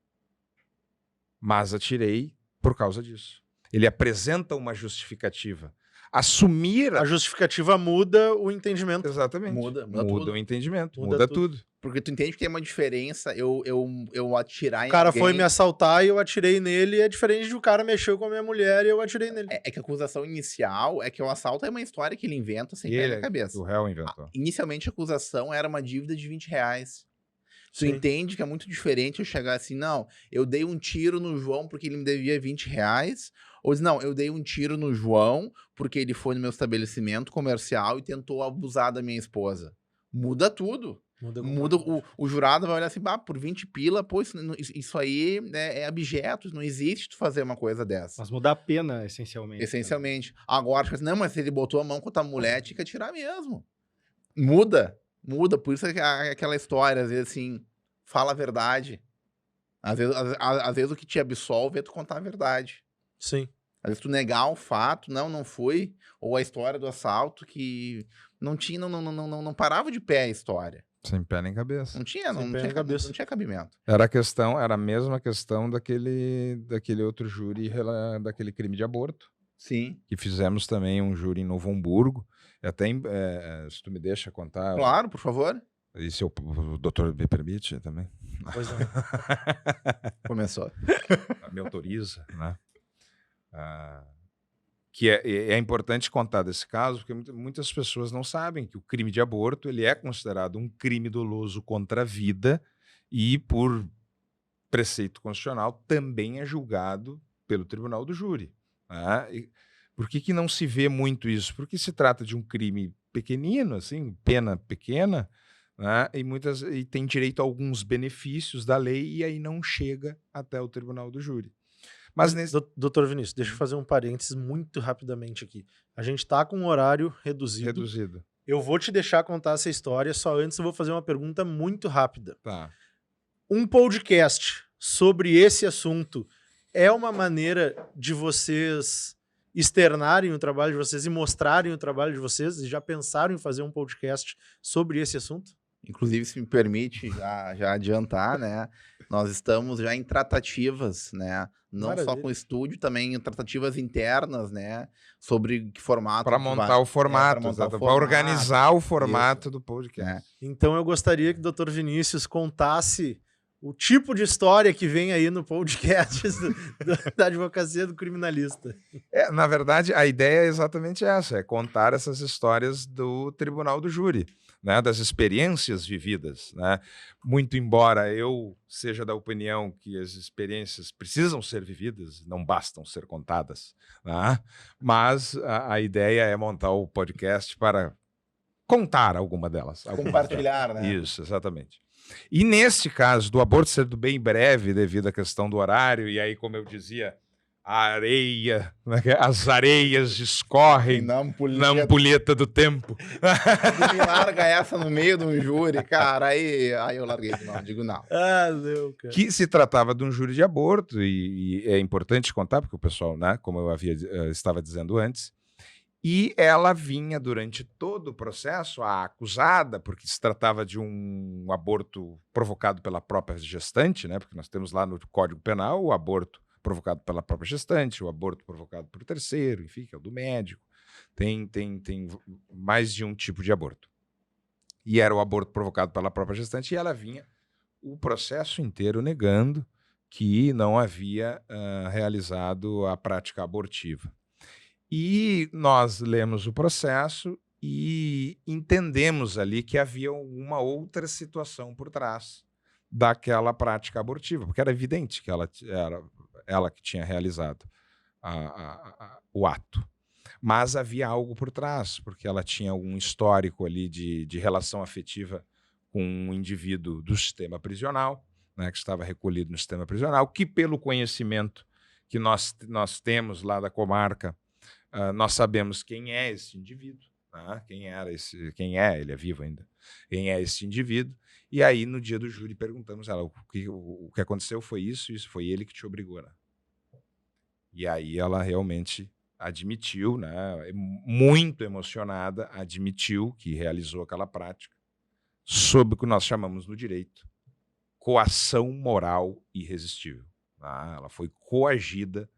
Mas atirei por causa disso. Ele apresenta uma justificativa. Assumir A justificativa muda o entendimento. Exatamente. Muda Muda tudo. o entendimento, Muda muda tudo. tudo. Porque tu entende que tem uma diferença eu atirar em O cara alguém. foi me assaltar e eu atirei nele, é diferente de o cara mexeu com a minha mulher e eu atirei nele. É que a acusação inicial é que o assalto é uma história que ele inventa sem pé na cabeça. O réu inventou. Inicialmente a acusação era uma dívida de R$20. Tu Sim. entende que é muito diferente eu chegar assim, não, eu dei um tiro no João porque ele me devia R$20, ou diz, não, eu dei um tiro no João porque ele foi no meu estabelecimento comercial e tentou abusar da minha esposa. Muda tudo. Muda, o jurado vai olhar assim, por 20 pila, pô, isso aí é abjeto, não existe tu fazer uma coisa dessa. Mas mudar a pena, essencialmente. Essencialmente. Agora, tipo assim, não, mas se ele botou a mão contra a mulher, tinha que atirar mesmo. Muda, por isso é aquela história, às vezes assim, fala a verdade. Às vezes o que te absolve é tu contar a verdade. Sim. Às vezes tu negar o fato, não foi, ou a história do assalto que não tinha, não parava de pé a história. Sem pé nem cabeça. Não tinha, Sem não pé tinha nem cabeça. não tinha cabimento. Era a mesma questão daquele outro júri, daquele crime de aborto, Sim. que fizemos também um júri em Novo Hamburgo. Até, se tu me deixa contar, Claro, por favor. e se o doutor me permite também, Pois não. Começou. me autoriza, né? Que é importante contar desse caso, porque muitas pessoas não sabem que o crime de aborto ele é considerado um crime doloso contra a vida e, por preceito constitucional, também é julgado pelo tribunal do júri. Né? Por que não se vê muito isso? Porque se trata de um crime pequenino, assim, pena pequena, né? E tem direito a alguns benefícios da lei e aí não chega até o tribunal do júri. Mas Doutor Vinícius, deixa eu fazer um parênteses muito rapidamente aqui. A gente tá com um horário reduzido. Eu vou te deixar contar essa história, só antes eu vou fazer uma pergunta muito rápida. Tá. Um podcast sobre esse assunto é uma maneira de vocês externarem o trabalho de vocês e mostrarem o trabalho de vocês? E já pensaram em fazer um podcast sobre esse assunto? Inclusive, se me permite já adiantar, né? Nós estamos já em tratativas, né? Não Maravilha. só com o estúdio, também em tratativas internas, né? Sobre que formato. Para montar o formato, para organizar o formato do podcast. Então eu gostaria que o Dr. Vinícius contasse o tipo de história que vem aí no podcast da advocacia do criminalista. Na verdade, a ideia é exatamente essa, é contar essas histórias do tribunal do júri. né, das experiências vividas, né? Muito embora eu seja da opinião que as experiências precisam ser vividas, não bastam ser contadas, né? Mas a ideia é montar o podcast para contar alguma delas. Compartilhar, né? Isso, exatamente. E neste caso do aborto ser bem breve devido à questão do horário, e aí, como eu dizia, a areia, as areias escorrem Na na ampulheta do tempo. Me larga essa no meio de um júri, cara, aí eu larguei, não, digo não. Ah, não, cara. Que se tratava de um júri de aborto, e é importante contar, porque o pessoal, né, como eu estava dizendo antes, e ela vinha durante todo o processo, a acusada, porque se tratava de um aborto provocado pela própria gestante, né, porque nós temos lá no Código Penal o aborto provocado pela própria gestante, o aborto provocado por terceiro, enfim, que é o do médico. Tem mais de um tipo de aborto. E era o aborto provocado pela própria gestante, e ela vinha o processo inteiro negando que não havia realizado a prática abortiva. E nós lemos o processo e entendemos ali que havia uma outra situação por trás daquela prática abortiva, porque era evidente que ela que tinha realizado o ato. Mas havia algo por trás, porque ela tinha um histórico ali de relação afetiva com um indivíduo do sistema prisional, né, que estava recolhido no sistema prisional, que pelo conhecimento que nós temos lá da comarca, nós sabemos quem é esse indivíduo, né? Quem é, ele é vivo ainda, quem é esse indivíduo, e aí no dia do júri perguntamos a ela, o que aconteceu foi isso, foi ele que te obrigou, né? E aí ela realmente admitiu, né, muito emocionada, admitiu que realizou aquela prática, sob o que nós chamamos no direito, coação moral irresistível. Né? Ela foi coagida,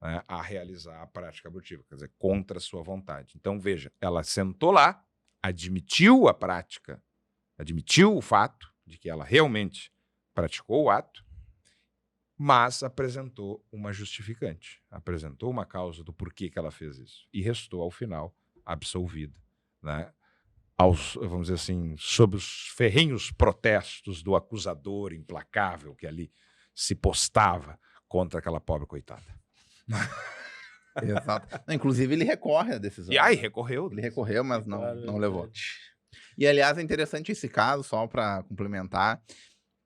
né, a realizar a prática abortiva, quer dizer, contra a sua vontade. Então, veja, ela sentou lá, admitiu a prática, admitiu o fato de que ela realmente praticou o ato, mas apresentou uma justificante, apresentou uma causa do porquê que ela fez isso, e restou, ao final, absolvida, né? Vamos dizer assim, sob os ferrenhos protestos do acusador implacável que ali se postava contra aquela pobre coitada. Exato. Não, inclusive, ele recorre à decisão. E aí, recorreu. Ele recorreu, mas não levou. Verdade. E, aliás, é interessante esse caso, só para complementar.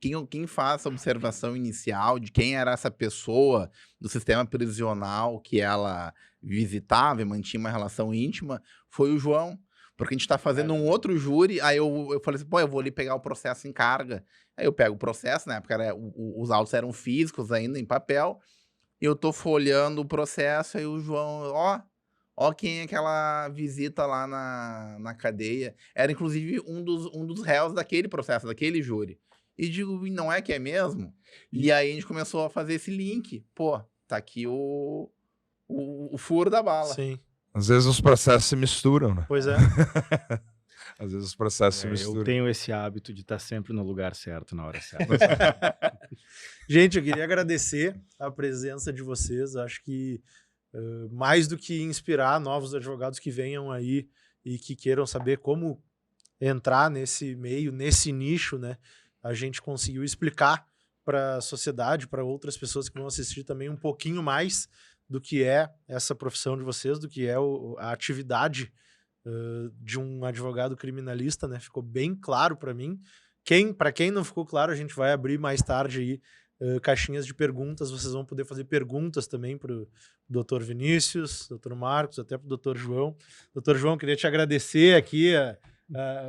Quem faz essa observação inicial de quem era essa pessoa do sistema prisional que ela visitava e mantinha uma relação íntima foi o João. Porque a gente está fazendo um outro júri, aí eu falei assim, pô, eu vou ali pegar o processo em carga. Aí eu pego o processo, na época os autos eram físicos ainda, em papel, e eu tô folheando o processo, aí o João, ó quem é aquela visita lá na cadeia. Era, inclusive, um dos réus daquele processo, daquele júri. E digo, não é que é mesmo? E aí a gente começou a fazer esse link. Pô, tá aqui o furo da bala. Sim. Às vezes os processos se misturam, né? Pois é. Às vezes os processos se Eu misturam. tenho esse hábito de estar sempre no lugar certo, na hora certa. Gente, eu queria agradecer a presença de vocês. Acho que mais do que inspirar novos advogados que venham aí e que queiram saber como entrar nesse meio, nesse nicho, né? A gente conseguiu explicar para a sociedade, para outras pessoas que vão assistir também um pouquinho mais do que é essa profissão de vocês, do que é a atividade de um advogado criminalista, né? Ficou bem claro para mim. Para quem não ficou claro, a gente vai abrir mais tarde aí caixinhas de perguntas. Vocês vão poder fazer perguntas também para o Dr. Vinícius, Dr. Marcos, até para o Dr. João. Dr. João, queria te agradecer aqui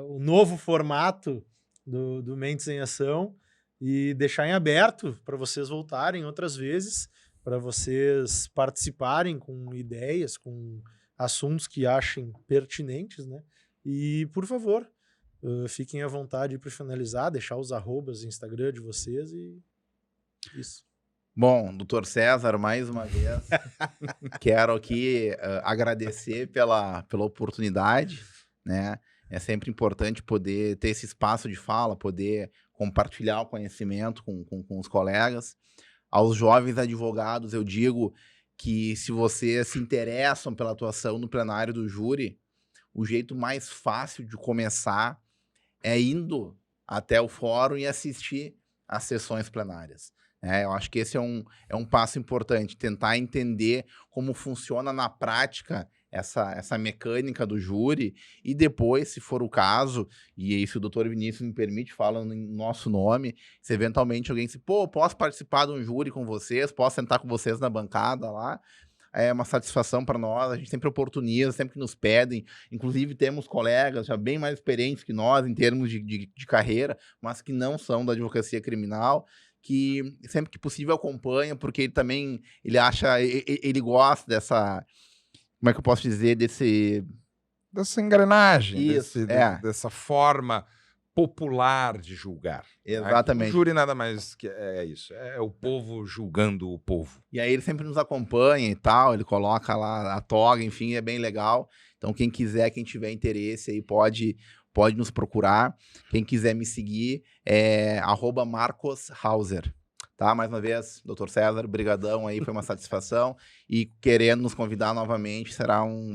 o novo formato do Mentes em Ação e deixar em aberto para vocês voltarem outras vezes, para vocês participarem com ideias, com assuntos que achem pertinentes, né? E, por favor, fiquem à vontade para finalizar, deixar os arrobas no Instagram de vocês e isso. Bom, doutor César, mais uma vez, quero aqui agradecer pela oportunidade, né? É sempre importante poder ter esse espaço de fala, poder compartilhar o conhecimento com os colegas. Aos jovens advogados, eu digo que se vocês se interessam pela atuação no plenário do júri, o jeito mais fácil de começar é indo até o fórum e assistir às sessões plenárias. Eu acho que esse é um passo importante, tentar entender como funciona na prática essa mecânica do júri e depois, se for o caso, e aí se o doutor Vinícius me permite, fala em nosso nome, se eventualmente alguém posso participar de um júri com vocês, posso sentar com vocês na bancada lá, é uma satisfação para nós, a gente sempre oportuniza, sempre que nos pedem, inclusive temos colegas já bem mais experientes que nós em termos de carreira, mas que não são da advocacia criminal, que sempre que possível acompanha, porque ele também, ele gosta dessa, como é que eu posso dizer, Dessa engrenagem, Isso, dessa forma popular de julgar. Exatamente. O júri nada mais que é isso, é o povo julgando o povo. E aí ele sempre nos acompanha e tal, ele coloca lá a toga, enfim, é bem legal. Então quem quiser, quem tiver interesse aí pode nos procurar. Quem quiser me seguir é @marcoshauser. Tá? Mais uma vez, doutor César, brigadão aí, foi uma satisfação. E querendo nos convidar novamente,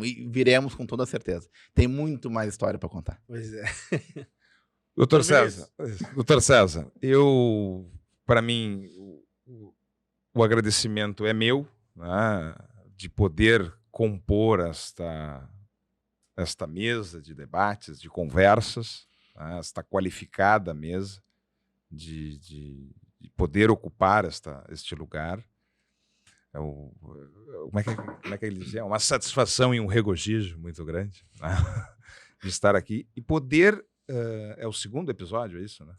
e viremos com toda certeza. Tem muito mais história para contar. Pois é. Doutor César, para mim, o agradecimento é meu, né, de poder compor esta mesa de debates, de conversas, né, esta qualificada mesa, de poder ocupar este lugar. Como é que ele dizia? Uma satisfação e um regozijo muito grande, né, de estar aqui e poder... é o segundo episódio, é isso, né?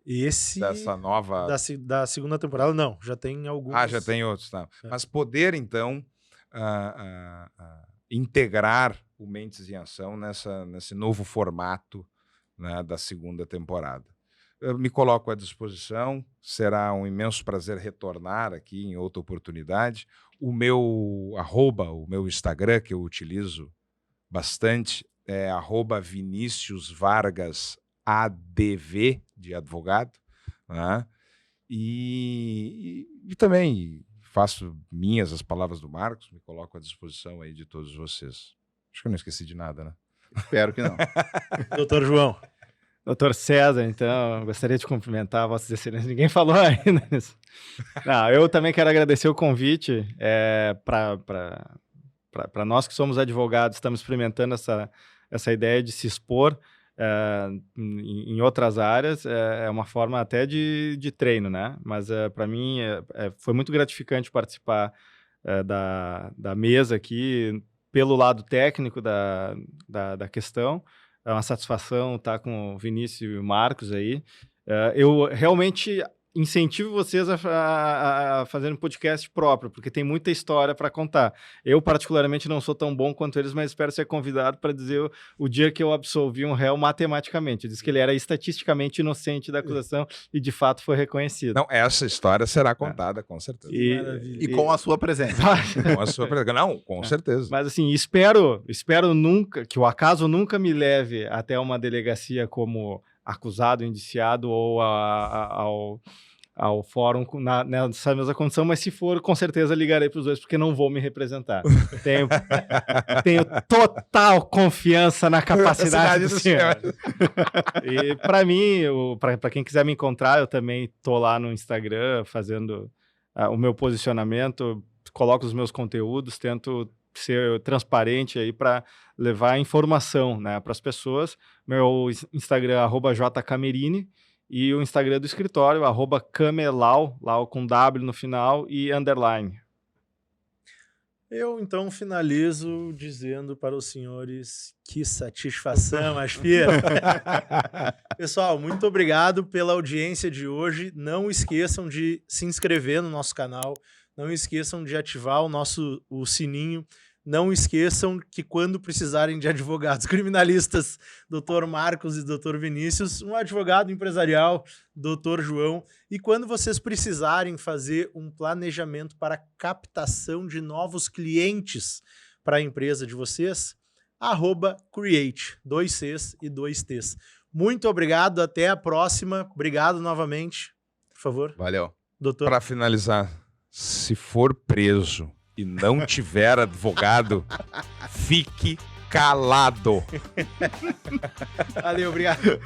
Esse... Dessa nova... Da segunda temporada, não. Já tem alguns... já tem outros, tá. Mas poder, então, integrar o Mentes em Ação nesse novo formato, né, da segunda temporada. Eu me coloco à disposição, será um imenso prazer retornar aqui em outra oportunidade. O meu Instagram, que eu utilizo bastante, é @ViniciusVargasADV, de advogado, né? E também faço minhas as palavras do Marcos, me coloco à disposição aí de todos vocês. Acho que eu não esqueci de nada, né? Espero que não. Doutor João. Doutor César, então, gostaria de cumprimentar Vossas Excelências. Ninguém falou ainda nisso. Não, eu também quero agradecer o convite para nós que somos advogados, estamos experimentando essa ideia de se expor em outras áreas, é uma forma até de treino, né? Mas para mim foi muito gratificante participar da mesa aqui, pelo lado técnico da questão. É uma satisfação estar com o Vinícius e o Marcos aí. Eu realmente incentivo vocês a fazerem um podcast próprio, porque tem muita história para contar. Eu, particularmente, não sou tão bom quanto eles, mas espero ser convidado para dizer o dia que eu absolvi um réu matematicamente. Eu disse que ele era estatisticamente inocente da acusação e, de fato, foi reconhecido. Não, essa história será contada, com certeza. E com a sua presença. Com a sua presença. Não, com certeza. Mas, assim, espero nunca, que o acaso nunca me leve até uma delegacia como acusado, indiciado ou ao fórum nessa mesma condição, mas se for, com certeza ligarei para os dois, porque não vou me representar. Tenho total confiança na capacidade do senhor. E para mim, para quem quiser me encontrar, eu também estou lá no Instagram fazendo o meu posicionamento, coloco os meus conteúdos, tento ser transparente aí para levar informação, né, para as pessoas. Meu Instagram é @jcamerini e o Instagram do escritório @camelau, Lau com W no final e underline. Eu, então, finalizo dizendo para os senhores que satisfação, Aspira. Pessoal, muito obrigado pela audiência de hoje. Não esqueçam de se inscrever no nosso canal. Não esqueçam de ativar o sininho. Não esqueçam que quando precisarem de advogados criminalistas, Dr. Marcos e Dr. Vinícius, um advogado empresarial, Dr. João, e quando vocês precisarem fazer um planejamento para captação de novos clientes para a empresa de vocês, @create, 2 Cs e 2 Ts. Muito obrigado, até a próxima. Obrigado novamente. Por favor. Valeu. Doutor. Para finalizar, se for preso e não tiver advogado, fique calado. Valeu, obrigado.